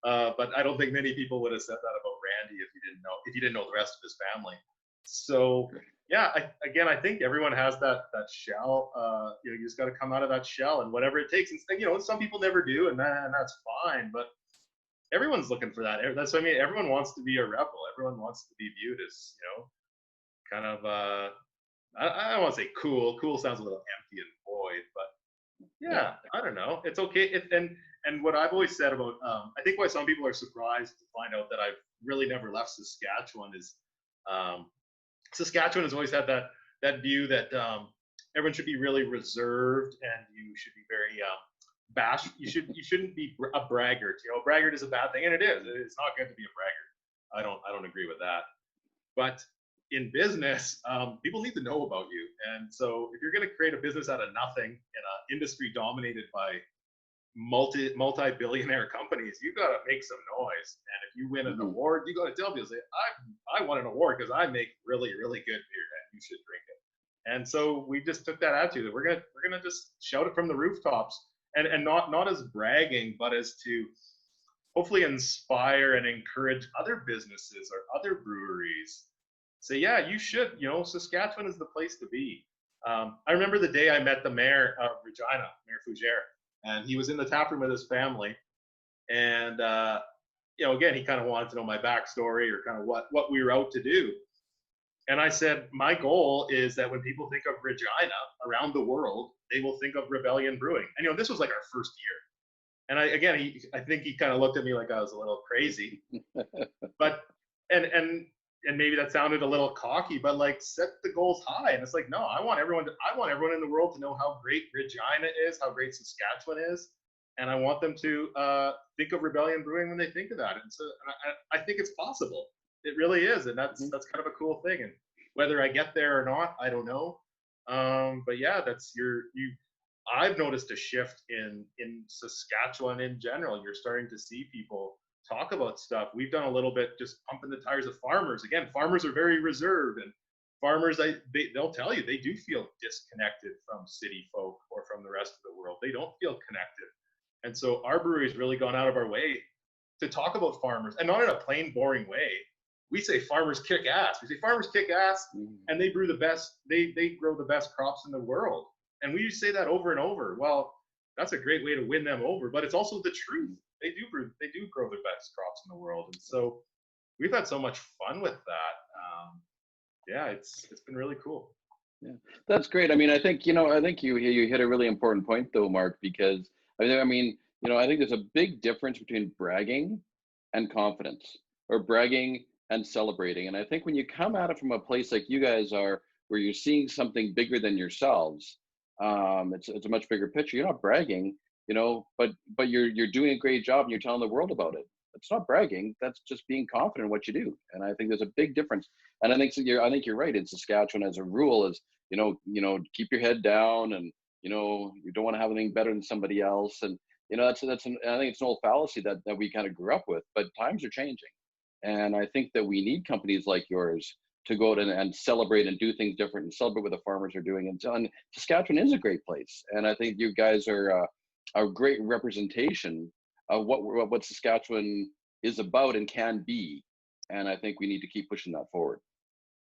But I don't think many people would have said that about Randy if you didn't know the rest of his family. So yeah, I think everyone has that shell. You just got to come out of that shell, and whatever it takes. And some people never do, and that's fine. But everyone's looking for that. That's what I mean. Everyone wants to be a rebel. Everyone wants to be viewed as kind of I don't want to say cool. Cool sounds a little empty and void, but yeah, I don't know. It's okay. And what I've always said about I think why some people are surprised to find out that I've really never left Saskatchewan is. Saskatchewan has always had that view that everyone should be really reserved, and you should be very you shouldn't be a braggart. A braggart is a bad thing, and it is. It's not good to be a braggart. I don't agree with that. But in business, people need to know about you, and so if you're going to create a business out of nothing in an industry dominated by multi-billionaire companies, you got to make some noise. And if you win an award, you got to tell people, say, I won an award because I make really, really good beer, and you should drink it. And so we just took that attitude that we're gonna just shout it from the rooftops, and not as bragging, but as to hopefully inspire and encourage other businesses or other breweries. Say, yeah, you should. Saskatchewan is the place to be. I remember the day I met the mayor of Regina, Mayor Fougere. And he was in the tap room with his family, and you know, again, he kind of wanted to know my backstory or kind of what we were out to do. And I said, my goal is that when people think of Regina around the world, they will think of Rebellion Brewing. And, you know, this was like our first year. And I think he kind of looked at me like I was a little crazy, but, and maybe that sounded a little cocky, but like set the goals high. And it's like, no, I want everyone in the world to know how great Regina is, how great Saskatchewan is. And I want them to think of Rebellion Brewing when they think of that. And so I think it's possible. It really is, and that's kind of a cool thing. And whether I get there or not, I don't know. But yeah, I've noticed a shift in Saskatchewan in general. You're starting to see people talk about stuff. We've done a little bit just pumping the tires of farmers. Again, farmers are very reserved, and farmers they'll tell you they do feel disconnected from city folk or from the rest of the world. They don't feel connected. And so our brewery's really gone out of our way to talk about farmers, and not in a plain, boring way. We say farmers kick ass. We say farmers kick ass, and they brew the best. They grow the best crops in the world, and we say that over and over. Well, that's a great way to win them over, but it's also the truth. They do grow the best crops in the world, and so we've had so much fun with that. Yeah, it's been really cool. Yeah, that's great. I mean, I think you hit a really important point though, Mark, because I mean, I think there's a big difference between bragging and confidence, or bragging and celebrating. And I think when you come at it from a place like you guys are, where you're seeing something bigger than yourselves, it's a much bigger picture. You're not bragging, but you're doing a great job and you're telling the world about it. It's not bragging. That's just being confident in what you do. And I think there's a big difference. And I think you're right. In Saskatchewan, as a rule, is keep your head down, and you don't want to have anything better than somebody else. And I think it's an old fallacy that we kind of grew up with. But times are changing, and I think that we need companies like yours to go out and celebrate and do things different and celebrate what the farmers are doing. And Saskatchewan is a great place, and I think you guys are a great representation of what Saskatchewan is about and can be. And I think we need to keep pushing that forward.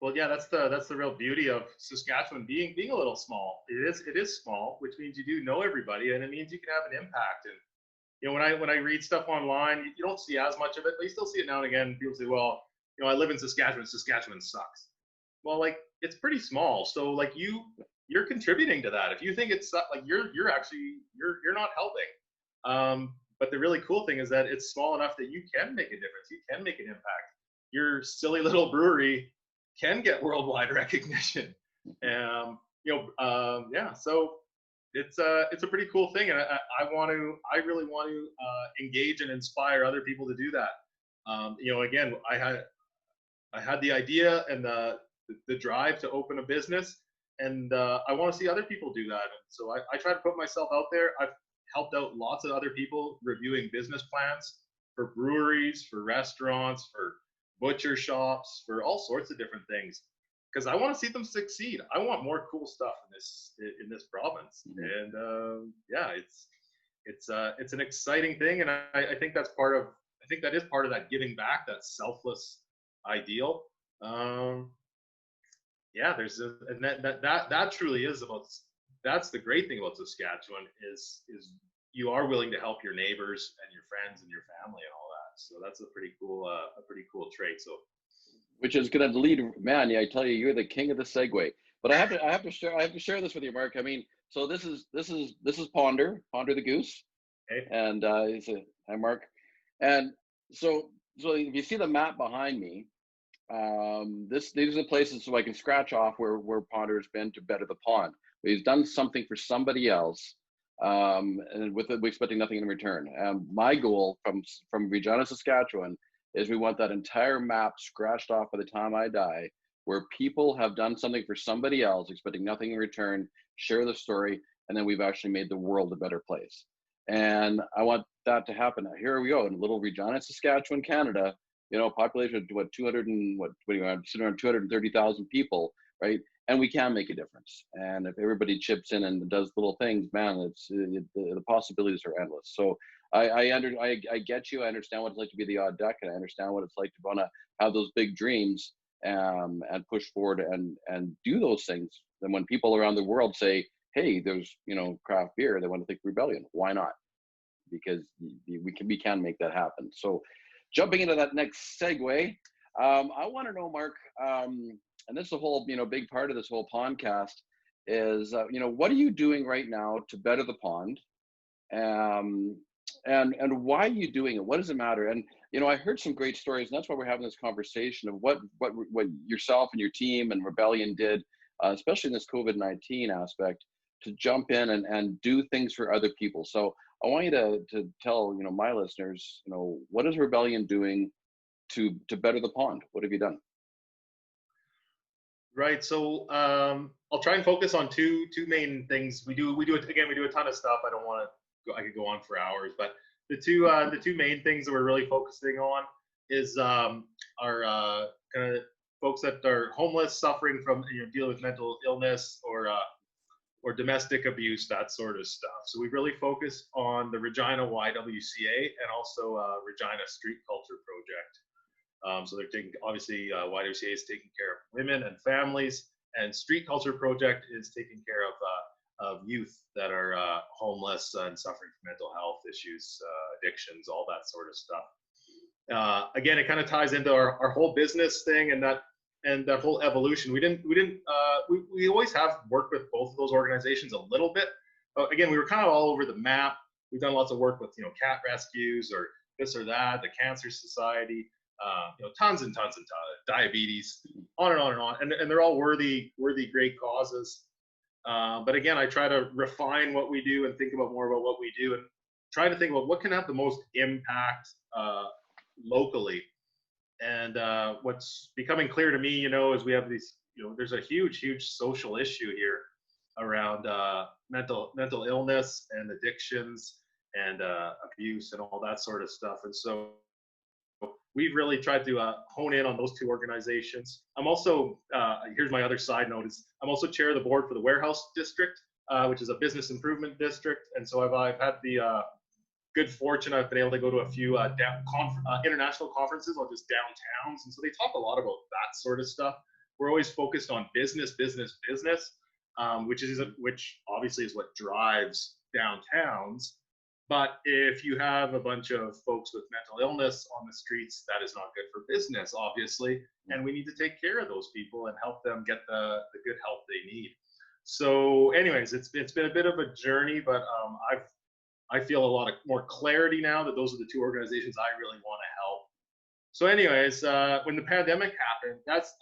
Well, yeah, that's the real beauty of Saskatchewan being a little small. It is small, which means you do know everybody, and it means you can have an impact. And when I read stuff online, you don't see as much of it, but you still see it now and again. People say, well, I live in Saskatchewan. Saskatchewan sucks. Well, like, it's pretty small, so like you're contributing to that. If you think it's like you're not helping. But the really cool thing is that it's small enough that you can make a difference. You can make an impact. Your silly little brewery can get worldwide recognition. Yeah, so it's a pretty cool thing, and I really want to engage and inspire other people to do that. Again, I had the idea and the drive to open a business, and I want to see other people do that. And so I try to put myself out there. I've helped out lots of other people reviewing business plans for breweries, for restaurants, for butcher shops, for all sorts of different things, because I want to see them succeed. I want more cool stuff in this province. And yeah, it's an exciting thing, and I think that is part of that giving back, that selfless ideal. Yeah, that truly is about. That's the great thing about Saskatchewan is you are willing to help your neighbors and your friends and your family and all that. So that's a pretty cool trait. So, which is going to lead, man. Yeah, I tell you, you're the king of the segue. But I have to share this with you, Mark. I mean, so this is Ponder the goose, okay. And hi, Mark. And so if you see the map behind me, these are the places so I can scratch off where Ponder has been to better the pond. But he's done something for somebody else, and we're expecting nothing in return. My goal from Regina, Saskatchewan, is we want that entire map scratched off by the time I die, where people have done something for somebody else, expecting nothing in return, share the story, and then we've actually made the world a better place. And I want that to happen. Now, here we go in little Regina, Saskatchewan, Canada. Population of sitting around 230,000 people, right? And we can make a difference. And if everybody chips in and does little things, man, the possibilities are endless. So I get you. I understand what it's like to be the odd duck, and I understand what it's like to want to have those big dreams and push forward and do those things. And when people around the world say, hey, there's craft beer, they want to think Rebellion. Why not? Because we can make that happen. So jumping into that next segue, I want to know, Mark, and this is a whole, big part of this whole podcast is, what are you doing right now to better the pond? And why are you doing it? What does it matter? And I heard some great stories, and that's why we're having this conversation of what yourself and your team and Rebellion did, especially in this COVID-19 aspect, to jump in and do things for other people. So I want you to tell my listeners, what is Rebellion doing to better the pond? What have you done? Right. So I'll try and focus on two main things. We do a ton of stuff. I could go on for hours, but the two main things that we're really focusing on is our kind of folks that are homeless, suffering from dealing with mental illness or domestic abuse, that sort of stuff. So we really focus on the Regina YWCA and also Regina Street Culture Project. So they're obviously YWCA is taking care of women and families, and Street Culture Project is taking care of youth that are homeless and suffering from mental health issues, addictions, all that sort of stuff. Again, it kind of ties into our whole business thing and that whole evolution. We always have worked with both of those organizations a little bit. But again, we were kind of all over the map. We've done lots of work with cat rescues or this or that, the Cancer Society, tons and tons and tons, diabetes, on and on and on, and they're all worthy great causes. But again, I try to refine what we do and think about more about what we do and try to think about what can have the most impact locally. And what's becoming clear to me, is we have these, there's a huge social issue here around mental illness and addictions and abuse and all that sort of stuff. And so we've really tried to hone in on those two organizations. I'm also, here's my other side note, is I'm also chair of the board for the Warehouse District, which is a business improvement district. And so I've had the good fortune, I've been able to go to a few international conferences on just downtowns. And so they talk a lot about that sort of stuff. We're always focused on business, which obviously is what drives downtowns. But if you have a bunch of folks with mental illness on the streets, that is not good for business, obviously. And we need to take care of those people and help them get the good help they need. So anyways, it's been a bit of a journey, but I feel a lot of more clarity now that those are the two organizations I really want to help. So anyways, when the pandemic happened, that's,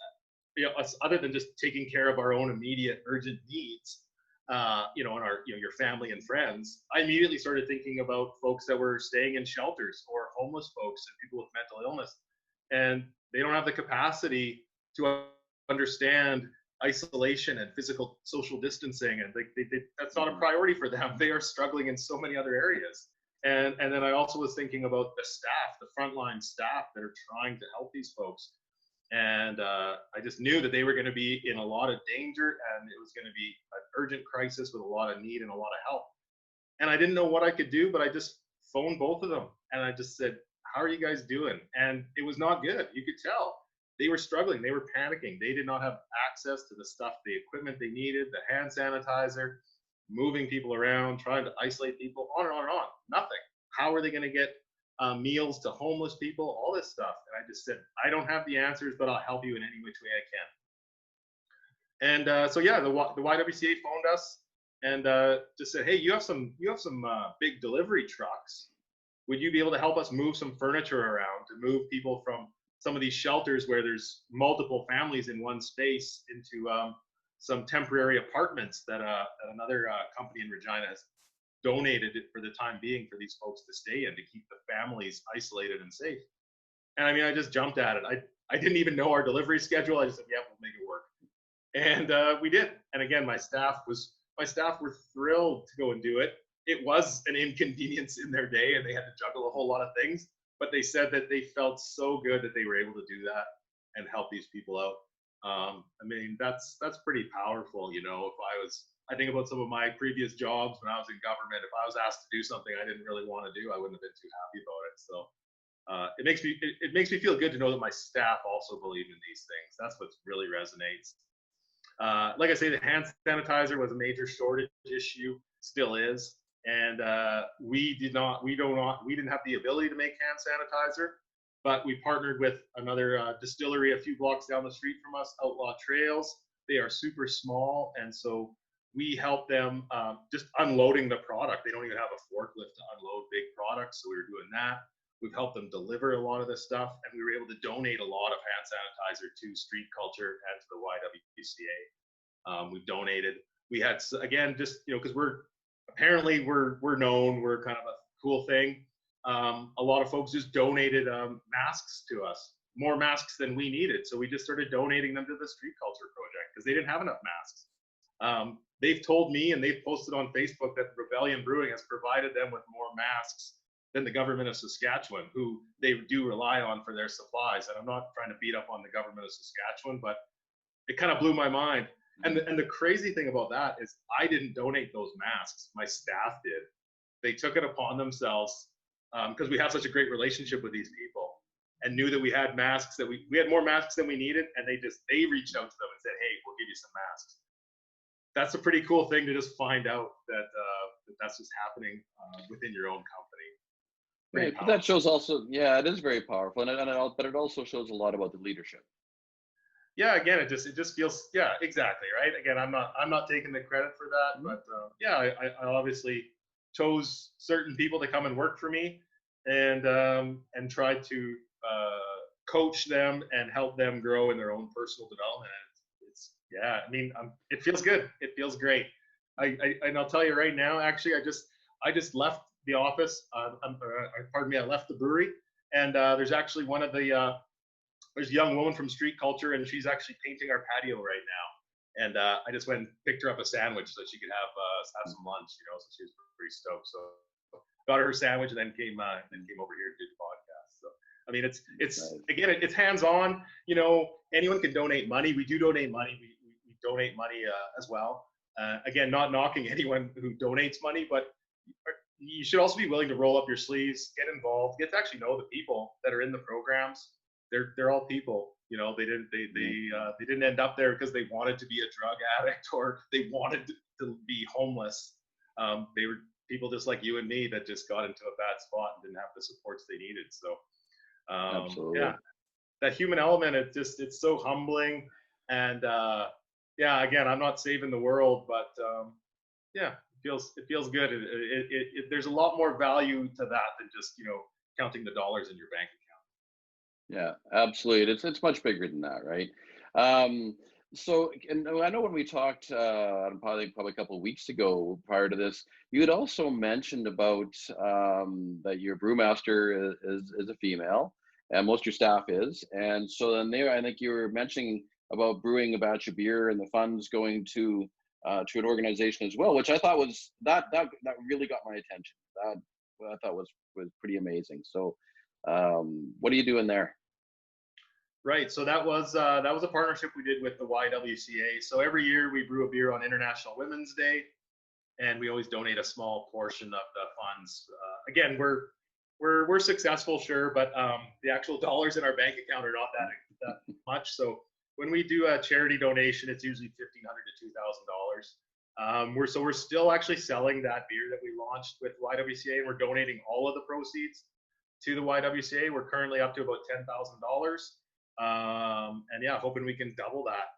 other than just taking care of our own immediate urgent needs, and our, your family and friends, I immediately started thinking about folks that were staying in shelters or homeless folks and people with mental illness. And they don't have the capacity to understand isolation and physical social distancing. And that's not a priority for them. They are struggling in so many other areas. And then I also was thinking about the staff, the frontline staff that are trying to help these folks. And I just knew that they were going to be in a lot of danger, and it was going to be an urgent crisis with a lot of need and a lot of help. And I didn't know what I could do, but I just phoned both of them. And I just said, how are you guys doing? And it was not good. You could tell. They were struggling. They were panicking. They did not have access to the stuff, the equipment they needed, the hand sanitizer, moving people around, trying to isolate people, on and on and on. Nothing. How are they going to get meals to homeless people, all this stuff? And I just said, I don't have the answers, but I'll help you in any which way I can. And so yeah, the YWCA phoned us and just said, hey, you have some big delivery trucks. Would you be able to help us move some furniture around to move people from some of these shelters where there's multiple families in one space into some temporary apartments that another company in Regina has donated it for the time being for these folks to stay in, to keep the families isolated and safe. And I mean, I just jumped at it. I didn't even know our delivery schedule. I just said, yeah, we'll make it work. And we did. And again, my staff were thrilled to go and do it. It was an inconvenience in their day, and they had to juggle a whole lot of things, but they said that they felt so good that they were able to do that and help these people out. I mean, that's pretty powerful. I think about some of my previous jobs when I was in government. If I was asked to do something I didn't really want to do, I wouldn't have been too happy about it. So it makes me feel good to know that my staff also believe in these things. That's what really resonates. Like I say, the hand sanitizer was a major shortage issue, still is, and we didn't have the ability to make hand sanitizer. but we partnered with another distillery a few blocks down the street from us, Outlaw Trails. They are super small, and so we help them just unloading the product. They don't even have a forklift to unload big products, so we were doing that. We've helped them deliver a lot of this stuff, and we were able to donate a lot of hand sanitizer to Street Culture and to the YWCA. We've donated. We had, again, just because we're known, we're kind of a cool thing. A lot of folks just donated masks to us, more masks than we needed. So we just started donating them to the Street Culture Project because they didn't have enough masks. They've told me, and they've posted on Facebook, that Rebellion Brewing has provided them with more masks than the government of Saskatchewan, who they do rely on for their supplies. And I'm not trying to beat up on the government of Saskatchewan, but it kind of blew my mind. And the crazy thing about that is I didn't donate those masks. My staff did. They took it upon themselves because we have such a great relationship with these people and knew that we had masks, that we had more masks than we needed. And they reached out to them and said, hey, we'll give you some masks. That's a pretty cool thing to just find out that that's just happening within your own company. Right, but that shows also, yeah, it is very powerful, but it also shows a lot about the leadership. Yeah, again, it just feels, yeah, exactly, right. Again, I'm not taking the credit for that, but yeah, I obviously chose certain people to come and work for me, and tried to coach them and help them grow in their own personal development. Yeah, I mean, it feels good. It feels great. And I'll tell you right now, actually, I just left the office. Pardon me, I left the brewery, and there's actually there's a young woman from Street Culture, and she's actually painting our patio right now. And I just went and picked her up a sandwich so she could have some lunch, so she was pretty stoked. So got her sandwich, and then came over here and did the podcast. So I mean, it's nice. Again, it's hands-on. Anyone can donate money. We do donate money. We donate money as well. Again, not knocking anyone who donates money, but you should also be willing to roll up your sleeves, get involved, get to actually know the people that are in the programs. They're all people. They didn't end up there because they wanted to be a drug addict or they wanted to be homeless. They were people just like you and me that just got into a bad spot and didn't have the supports they needed. So absolutely. Yeah, that human element, it's so humbling. And yeah, again, I'm not saving the world, but yeah, it feels good. There's a lot more value to that than just counting the dollars in your bank account. Yeah, absolutely. It's much bigger than that, right? So, and I know when we talked probably a couple of weeks ago prior to this, you had also mentioned about that your brewmaster is a female, and most of your staff is, and so then I think you were mentioning about brewing a batch of beer and the funds going to an organization as well, which I thought was that really got my attention. That I thought was pretty amazing. So, what are you doing there? Right. So that was a partnership we did with the YWCA. So every year we brew a beer on International Women's Day, and we always donate a small portion of the funds. Again, we're successful, sure, but the actual dollars in our bank account are not that much. So when we do a charity donation, it's usually $1,500 to $2,000. We're still actually selling that beer that we launched with YWCA, and we're donating all of the proceeds to the YWCA. We're currently up to about $10,000. And yeah, hoping we can double that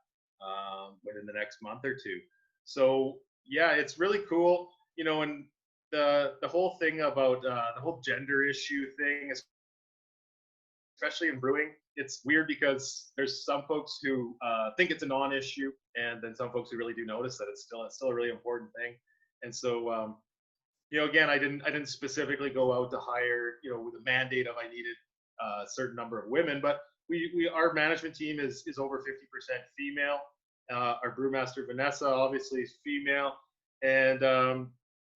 within the next month or two. So yeah, it's really cool, and the whole thing about the whole gender issue thing, especially in brewing, it's weird because there's some folks who think it's a non-issue, and then some folks who really do notice that it's still a really important thing. And so again, I didn't specifically go out to hire with a mandate of I needed a certain number of women, but our management team is over 50% female. Our brewmaster Vanessa obviously is female, and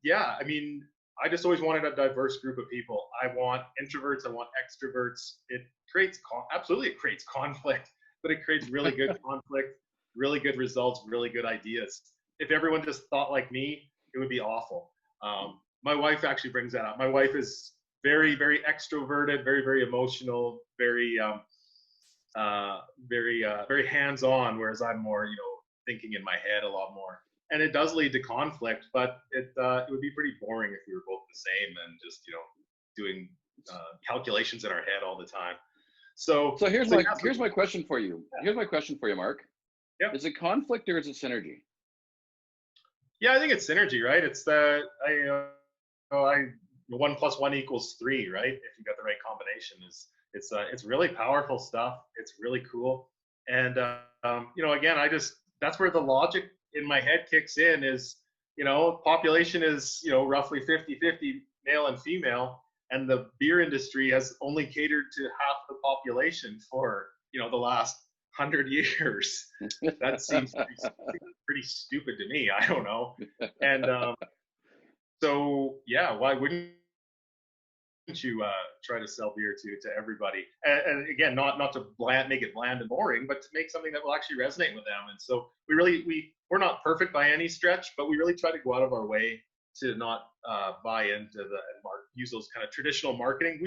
yeah, I mean, I just always wanted a diverse group of people. I want introverts, I want extroverts. It creates it creates conflict, but it creates really good conflict, really good results, really good ideas. If everyone just thought like me, it would be awful. My wife actually brings that up. My wife is very, very extroverted, very, very emotional, very very hands-on, whereas I'm more, thinking in my head a lot more. And it does lead to conflict, but it would be pretty boring if we were both the same and just, doing calculations in our head all the time. So here's so my yeah, here's my question for you. yeah, Here's my question for you, Mark. yeah. Is it conflict or is it synergy? Yeah, I think it's synergy, right? It's the I 1 + 1 = 3, right? If you got the right combination, is it's really powerful stuff. It's really cool, and again, that's where the logic in my head kicks in. Is population is roughly 50-50 male and female, and the beer industry has only catered to half the population for the last 100 years. That seems pretty stupid to me. I don't know. And so, yeah, why wouldn't you try to sell beer to everybody? And again, not to make it bland and boring, but to make something that will actually resonate with them. And so we're not perfect by any stretch, but we really try to go out of our way to not buy into use those kind of traditional marketing.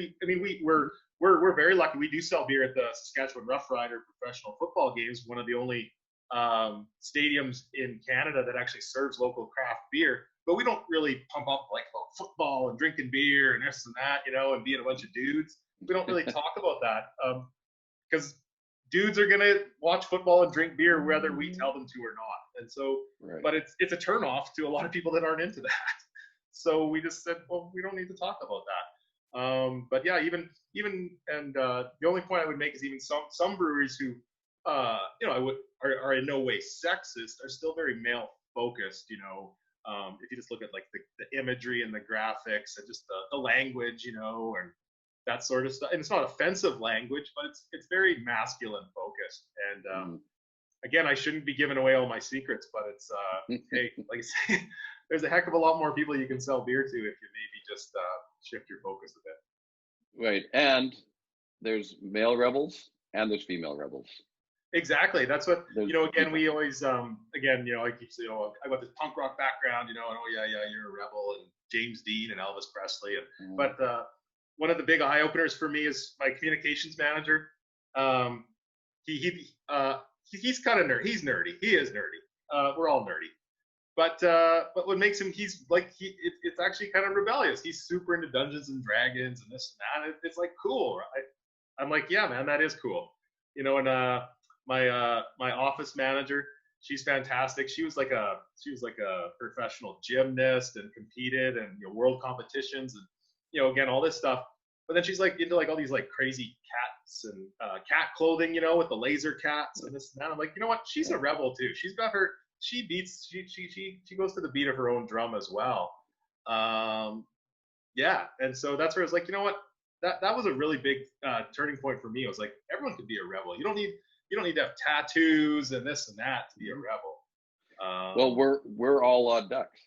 We're very lucky. We do sell beer at the Saskatchewan Rough Rider professional football games, one of the only stadiums in Canada that actually serves local craft beer. But we don't really pump up like about football and drinking beer and this and that, and being a bunch of dudes. We don't really talk about that because dudes are gonna watch football and drink beer whether we tell them to or not. And so, Right. but it's a turnoff to a lot of people that aren't into that. So we just said, well, we don't need to talk about that. But yeah, even and the only point I would make is even some breweries who are in no way sexist are still very male focused. If you just look at like the imagery and the graphics and just the language, and that sort of stuff. And it's not offensive language, but it's very masculine focused. And again, I shouldn't be giving away all my secrets, but it's hey, like I say, there's a heck of a lot more people you can sell beer to if you maybe just shift your focus a bit. Right. And there's male rebels and there's female rebels. Exactly. That's what, again, people. we always, I keep saying, I got this punk rock background, and oh yeah, you're a rebel, and James Dean and Elvis Presley. But one of the big eye openers for me is my communications manager. He's kind of nerdy. He's nerdy. He is nerdy. We're all nerdy. But what makes him, it's actually kind of rebellious. He's super into Dungeons and Dragons and this and that. It's like cool, right? I'm like, yeah, man, that is cool. And my office manager, she's fantastic. She was like a professional gymnast and competed and world competitions and again all this stuff. But then she's like into like all these like crazy cats and cat clothing, with the laser cats and this and that. I'm like, you know what? She's a rebel too. She goes to the beat of her own drum as well. Yeah, and so that's where I was like, you know what? That was a really big turning point for me. I was like, everyone could be a rebel. You don't need to have tattoos and this and that to be a rebel. Well, we're all odd ducks.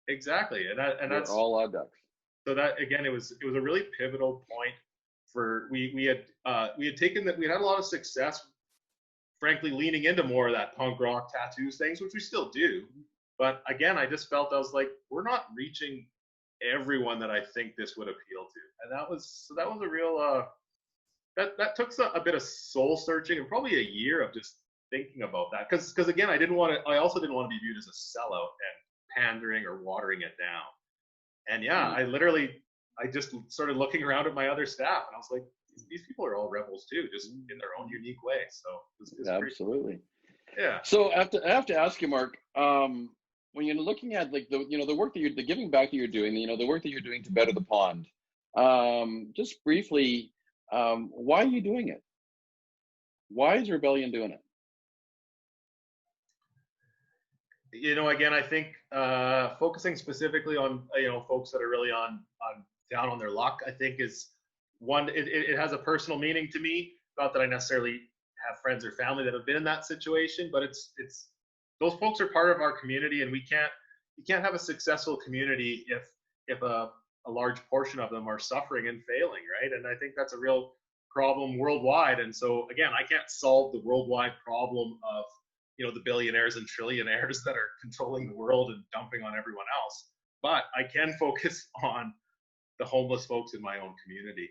Exactly, and that's all odd ducks. So that again, it was a really pivotal point for we had taken that. We had a lot of success, frankly, leaning into more of that punk rock tattoos things, which we still do. But again, I just felt I was like, we're not reaching everyone that I think this would appeal to, and that was a real that took a bit of soul searching and probably a year of just thinking about that, because again, I also didn't want to be viewed as a sellout and pandering or watering it down. And yeah, I just started looking around at my other staff, and I was like, these people are all rebels too, just in their own unique way. So it's absolutely. Yeah. So I have to ask you, Mark, when you're looking at like the work that the giving back that you're doing, the work that you're doing to better the pond, just briefly, why are you doing it? Why is Rebellion doing it? Again, I think focusing specifically on folks that are really on down on their luck, I think is one. It has a personal meaning to me. Not that I necessarily have friends or family that have been in that situation, but it's those folks are part of our community, and you can't have a successful community if a large portion of them are suffering and failing, right? And I think that's a real problem worldwide. And so again, I can't solve the worldwide problem of the billionaires and trillionaires that are controlling the world and dumping on everyone else, but I can focus on the homeless folks in my own community.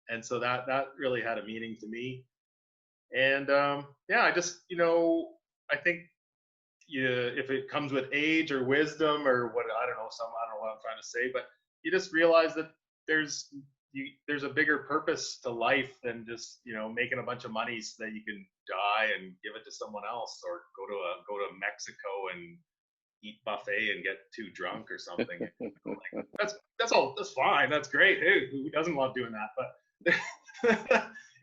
And so that really had a meaning to me. And I just I think if it comes with age or wisdom or what, I don't know what I'm trying to say, but you just realize that there's there's a bigger purpose to life than just, you know, making a bunch of money so that you can die and give it to someone else, or go to Mexico and eat buffet and get too drunk or something. Like, that's fine. That's great. Hey, who doesn't love doing that? But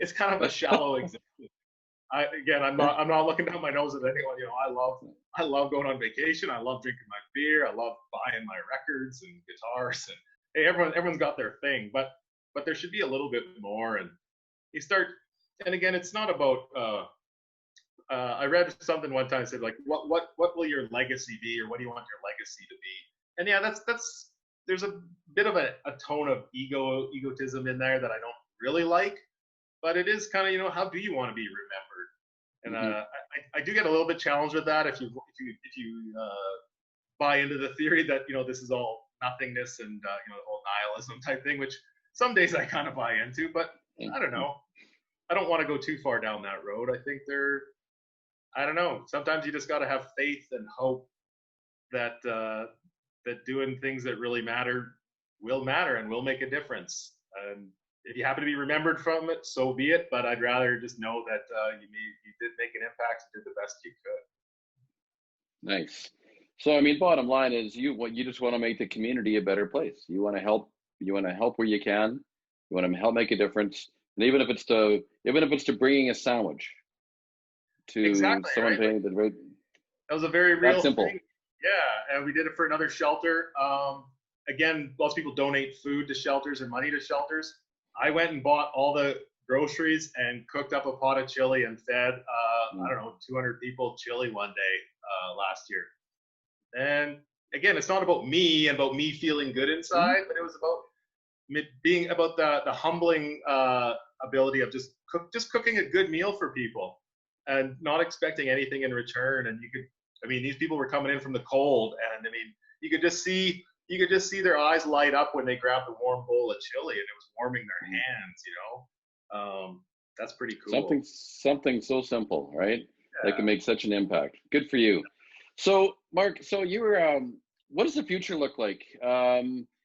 it's kind of a shallow existence. I'm not looking down my nose at anyone. You know, I love going on vacation. I love drinking my beer. I love buying my records and guitars. And hey, everyone's got their thing, but there should be a little bit more. And you start, and again, it's not about. I read something one time that said, like, what will your legacy be, or what do you want your legacy to be? And yeah, that's there's a bit of a tone of egotism in there that I don't really like, but it is kind of, you know, how do you want to be remembered? And I do get a little bit challenged with that if you buy into the theory that, you know, this is all nothingness and you know, the whole nihilism type thing, which some days I kind of buy into, but I don't know. I don't want to go too far down that road. I think I don't know. Sometimes you just got to have faith and hope that that doing things that really matter and will make a difference. And if you happen to be remembered from it, so be it. But I'd rather just know that you did make an impact and did the best you could. Nice. So I mean, bottom line is you just want to make the community a better place. You want to help. You want to help where you can. You want to help make a difference, and even if it's to bringing a sandwich to exactly, someone right? paying the rate. That was a very real simple thing. Yeah, and we did it for another shelter. Again, lots of people donate food to shelters and money to shelters. I went and bought all the groceries and cooked up a pot of chili and fed I don't know, 200 people chili one day last year. And again, it's not about me and about me feeling good inside, but it was about being about the humbling ability of just cooking a good meal for people and not expecting anything in return. And these people were coming in from the cold, and I mean, you could just see their eyes light up when they grabbed a warm bowl of chili and it was warming their hands, you know. That's pretty cool. Something so simple, right? That can make such an impact. Good for you. So Mark, so you were what does the future look like?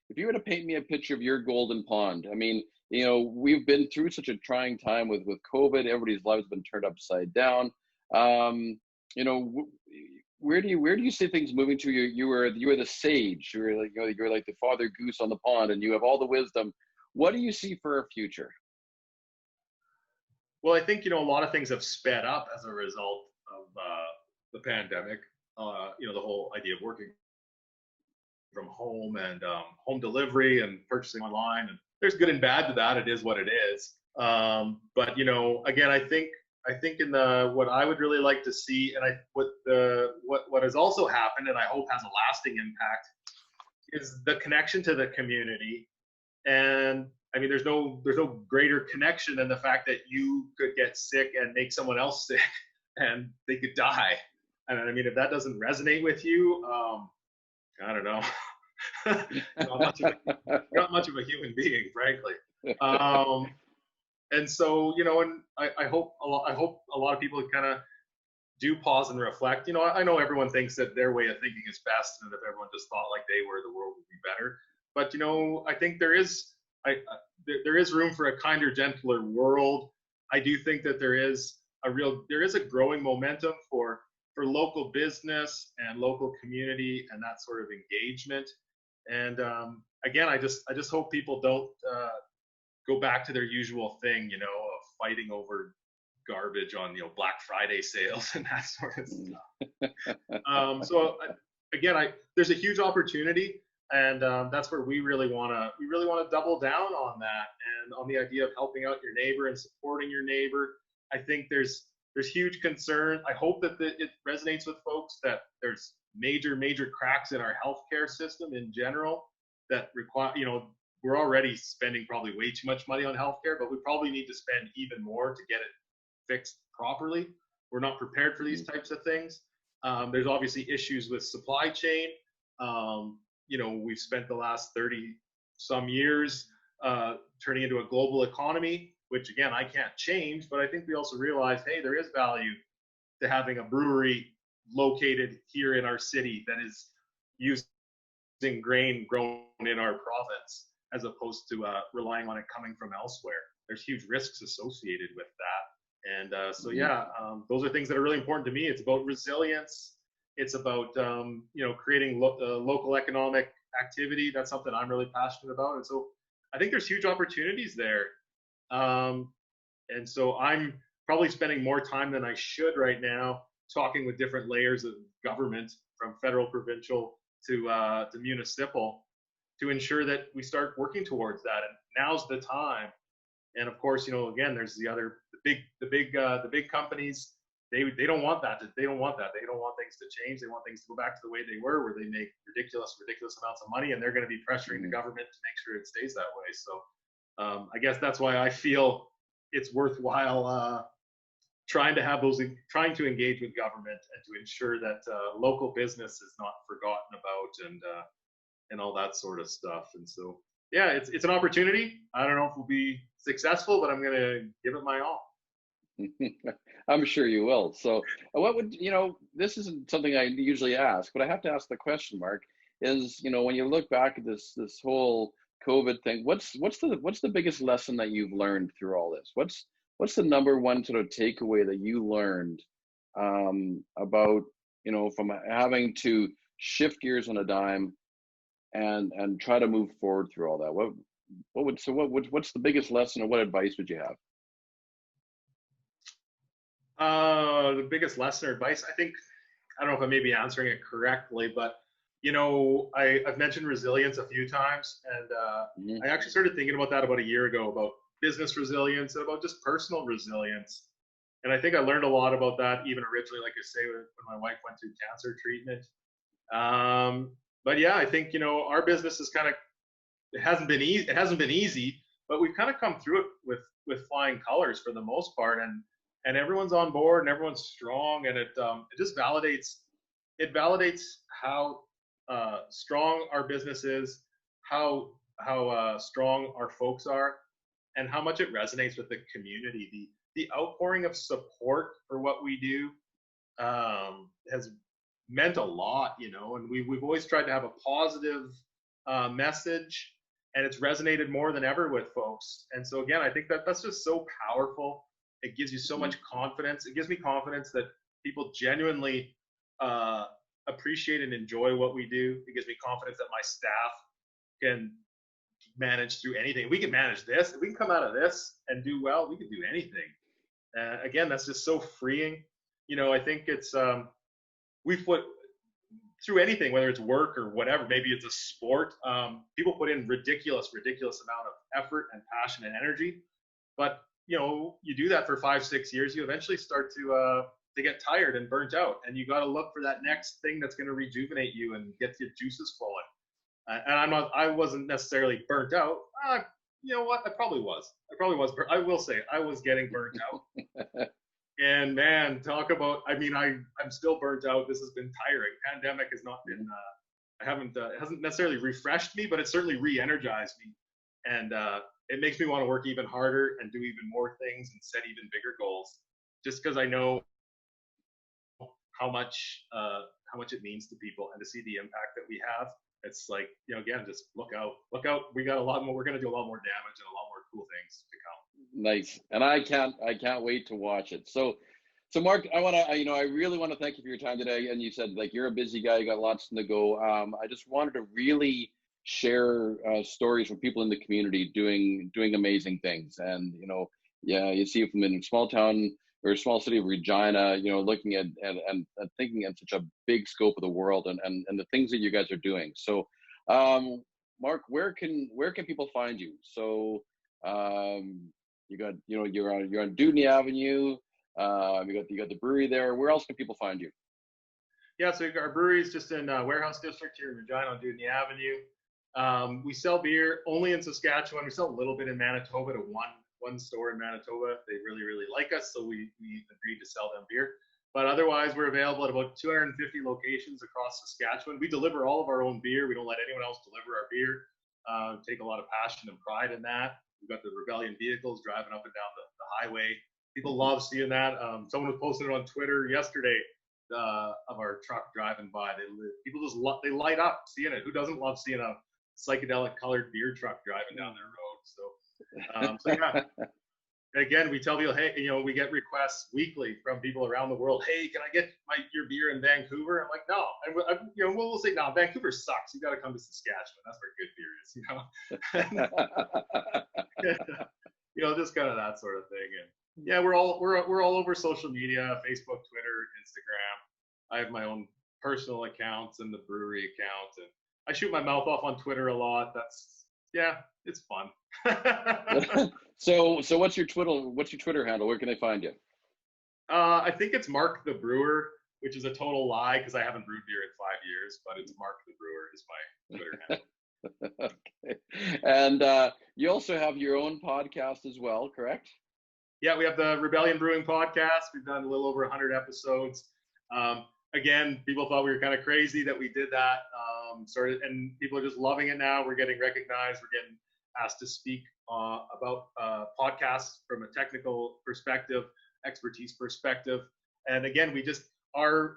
If you were to paint me a picture of your golden pond, I mean, you know, we've been through such a trying time with COVID. Everybody's lives have been turned upside down. You know, where do you see things moving to? You were the sage. You're like the father goose on the pond, and you have all the wisdom. What do you see for our future? Well, I think, you know, a lot of things have sped up as a result of the pandemic. You know, the whole idea of working from home and home delivery and purchasing online, and there's good and bad to that. It is what it is. But you know, again, I think in what I would really like to see, and what has also happened, and I hope has a lasting impact, is the connection to the community. And I mean, there's no greater connection than the fact that you could get sick and make someone else sick, and they could die. And I mean, if that doesn't resonate with you, I don't know. not much of a human being, frankly. And so, you know, and I hope a lot of people kind of do pause and reflect. You know, I know everyone thinks that their way of thinking is best, and if everyone just thought like they were, the world would be better. But you know, I think there is room for a kinder, gentler world. I do think that there is a growing momentum for local business and local community and that sort of engagement. And again, I just hope people don't go back to their usual thing, you know, of fighting over garbage on, you know, Black Friday sales and that sort of stuff. So again, there's a huge opportunity, and that's where we really want to double down on that, and on the idea of helping out your neighbor and supporting your neighbor. I think there's huge concern. I hope that it resonates with folks that there's major cracks in our healthcare system in general that require, you know, we're already spending probably way too much money on healthcare, but we probably need to spend even more to get it fixed properly. We're not prepared for these types of things. There's obviously issues with supply chain. You know, we've spent the last 30 some years turning into a global economy, which again, I can't change, but I think we also realize, hey, there is value to having a brewery located here in our city that is using grain grown in our province. as opposed to relying on it coming from elsewhere. There's huge risks associated with that. And so, yeah, those are things that are really important to me. It's about resilience. It's about, creating local economic activity. That's something I'm really passionate about. And so I think there's huge opportunities there. And so I'm probably spending more time than I should right now talking with different layers of government, from federal, provincial to municipal, to ensure that we start working towards that. And now's the time. And of course, again, there's the big companies. They don't want that. They don't want that. They don't want things to change. They want things to go back to the way they were, where they make ridiculous amounts of money, and they're going to be pressuring the government to make sure it stays that way. So I guess that's why I feel it's worthwhile trying to engage with government and to ensure that local business is not forgotten about, and all that sort of stuff. And so, yeah, it's an opportunity. I don't know if we'll be successful, but I'm going to give it my all. I'm sure you will. So what would, this isn't something I usually ask, but I have to ask the question, Mark, is, when you look back at this whole COVID thing, what's the biggest lesson that you've learned through all this? What's the number one sort of takeaway that you learned about, from having to shift gears on a dime and try to move forward through all that? What's the biggest lesson, or what advice would you have? The biggest lesson or advice, I don't know if I may be answering it correctly, but I've mentioned resilience a few times, and I actually started thinking about that about a year ago, about business resilience and about just personal resilience. And I think I learned a lot about that even originally, like I say, when my wife went through cancer treatment. But yeah, I think, our business is it hasn't been easy, but we've kind of come through it with flying colors for the most part. And everyone's on board and everyone's strong, and it just validates how strong our business is, how strong our folks are, and how much it resonates with the community. The outpouring of support for what we do has meant a lot, and we've always tried to have a positive message, and it's resonated more than ever with folks. And so again, I think that's just so powerful. It gives you so much confidence. It gives me confidence that people genuinely appreciate and enjoy what we do. It gives me confidence that my staff can manage through anything. We can manage this. If we can come out of this and do well, we can do anything. Again, that's just so freeing. I think it's we've put through anything, whether it's work or whatever. Maybe it's a sport. People put in ridiculous amount of effort and passion and energy, but you do that for 5-6 years, you eventually start to get tired and burnt out, and you got to look for that next thing that's going to rejuvenate you and get your juices flowing. And I wasn't necessarily burnt out. You know what? I probably was. I will say I was getting burnt out. And man, talk about, I'm still burnt out. This has been tiring. Pandemic has not been, it hasn't necessarily refreshed me, but it certainly re-energized me. And it makes me want to work even harder and do even more things and set even bigger goals, just because I know how much it means to people, and to see the impact that we have. It's like, again, just look out. We got a lot more. We're going to do a lot more damage and a lot more cool things to come. Nice. And I can't wait to watch it. So Mark, I really want to thank you for your time today. And you said, like, you're a busy guy, you got lots to go. I just wanted to really share stories from people in the community doing amazing things. And, you see from in a small town or a small city of Regina, looking at and thinking in such a big scope of the world and the things that you guys are doing. So, Mark, where can people find you? So, you got, you're on Dewdney Avenue. You got the brewery there. Where else can people find you? Yeah, so our brewery is just in Warehouse District here in Regina on Dewdney Avenue. We sell beer only in Saskatchewan. We sell a little bit in Manitoba to one store in Manitoba. They really, really like us, so we agreed to sell them beer. But otherwise, we're available at about 250 locations across Saskatchewan. We deliver all of our own beer. We don't let anyone else deliver our beer. Take a lot of passion and pride in that. We've got the Rebellion vehicles driving up and down the highway. People love seeing that. Someone was posting it on Twitter yesterday of our truck driving by. People just they light up seeing it. Who doesn't love seeing a psychedelic colored beer truck driving down their road. So yeah. Again, we tell people, hey, we get requests weekly from people around the world. Hey, can I get your beer in Vancouver? I'm like, no. And we'll say, no, Vancouver sucks. You got to come to Saskatchewan. That's where good beer is. Just kind of that sort of thing. And yeah, we're all over social media: Facebook, Twitter, Instagram. I have my own personal accounts and the brewery account, and I shoot my mouth off on Twitter a lot. It's fun. So what's your Twitter handle? Where can they find you? I think it's Mark the Brewer, which is a total lie because I haven't brewed beer in 5 years, but it's Mark the Brewer is my Twitter handle. Okay. And you also have your own podcast as well, correct? Yeah, we have the Rebellion Brewing podcast. We've done a little over 100 episodes. Again, people thought we were kind of crazy that we did that. And people are just loving it now. We're getting recognized. We're getting asked to speak about podcasts from a technical perspective, expertise perspective. And again, our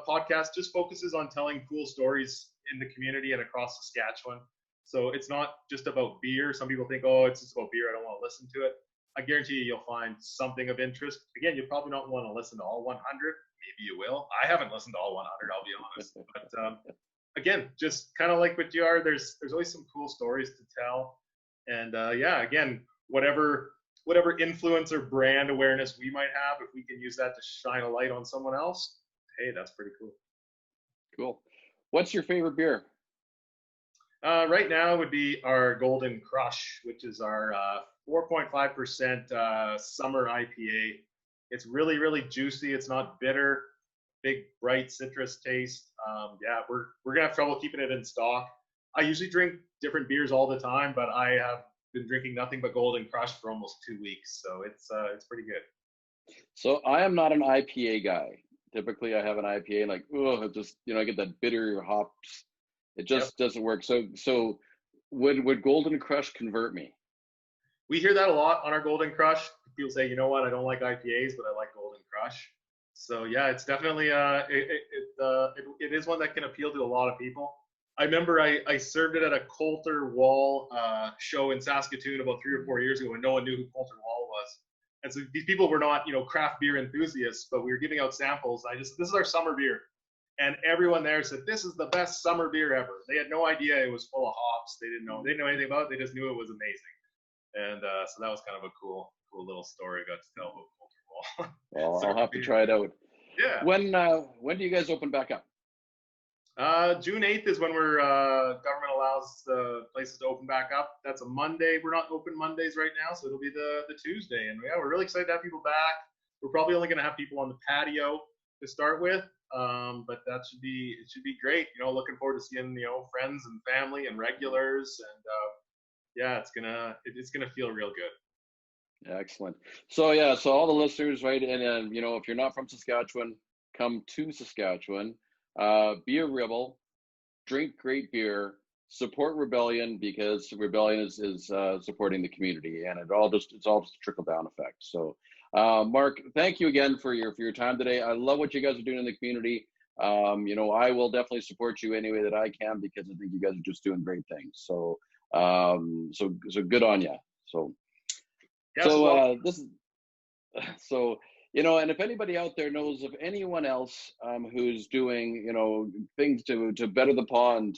podcast just focuses on telling cool stories in the community and across Saskatchewan. So it's not just about beer. Some people think, oh, it's just about beer, I don't want to listen to it. I guarantee you'll find something of interest. Again, you'll probably not want to listen to all 100. Maybe you will. I haven't listened to all 100, I'll be honest. But again, just kind of like what you are, there's always some cool stories to tell. And again, whatever influence or brand awareness we might have, if we can use that to shine a light on someone else, hey, that's pretty cool. Cool. What's your favorite beer? Right now would be our Golden Crush, which is our 4.5% summer IPA. It's really, really juicy. It's not bitter. Big, bright citrus taste. We're gonna have trouble keeping it in stock. I usually drink different beers all the time, but I have been drinking nothing but Golden Crush for almost 2 weeks, so it's pretty good. So I am not an IPA guy. Typically, I have an IPA like, I get that bitter hops. It just doesn't work. So would Golden Crush convert me? We hear that a lot on our Golden Crush. People say, you know what, I don't like IPAs, but I like Golden Crush. So yeah, it's definitely it is one that can appeal to a lot of people. I remember I served it at a Coulter Wall show in Saskatoon about 3 or 4 years ago when no one knew who Coulter Wall was. And so these people were not, craft beer enthusiasts, but we were giving out samples. This is our summer beer. And everyone there said, this is the best summer beer ever. They had no idea it was full of hops. They didn't know anything about it. They just knew it was amazing. And so that was kind of a cool little story I got to tell about Coulter Wall. Well, I'll have to try it out. Yeah. When do you guys open back up? June 8th is when we're government allows places to open back up. That's a Monday. We're not open Mondays right now, so it'll be the Tuesday. And yeah, we're really excited to have people back. We're probably only going to have people on the patio to start with, but it should be great. Looking forward to seeing friends and family and regulars, and it's gonna feel real good. Excellent. So all the listeners, right, and if you're not from Saskatchewan, come to Saskatchewan. Be a rebel, drink great beer, support Rebellion, because Rebellion is supporting the community, and it's all just a trickle down effect. So, Mark, thank you again for your time today. I love what you guys are doing in the community. I will definitely support you any way that I can, because I think you guys are just doing great things. So, so good on you. So, and if anybody out there knows of anyone else who's doing, things to better the pond,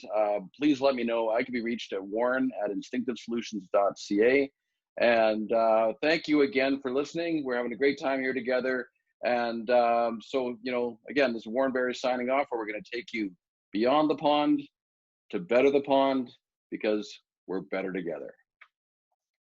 please let me know. I can be reached at warren@instinctivesolutions.ca. And thank you again for listening. We're having a great time here together. And again, this is Warren Berry signing off, where we're going to take you beyond the pond to better the pond, because we're better together.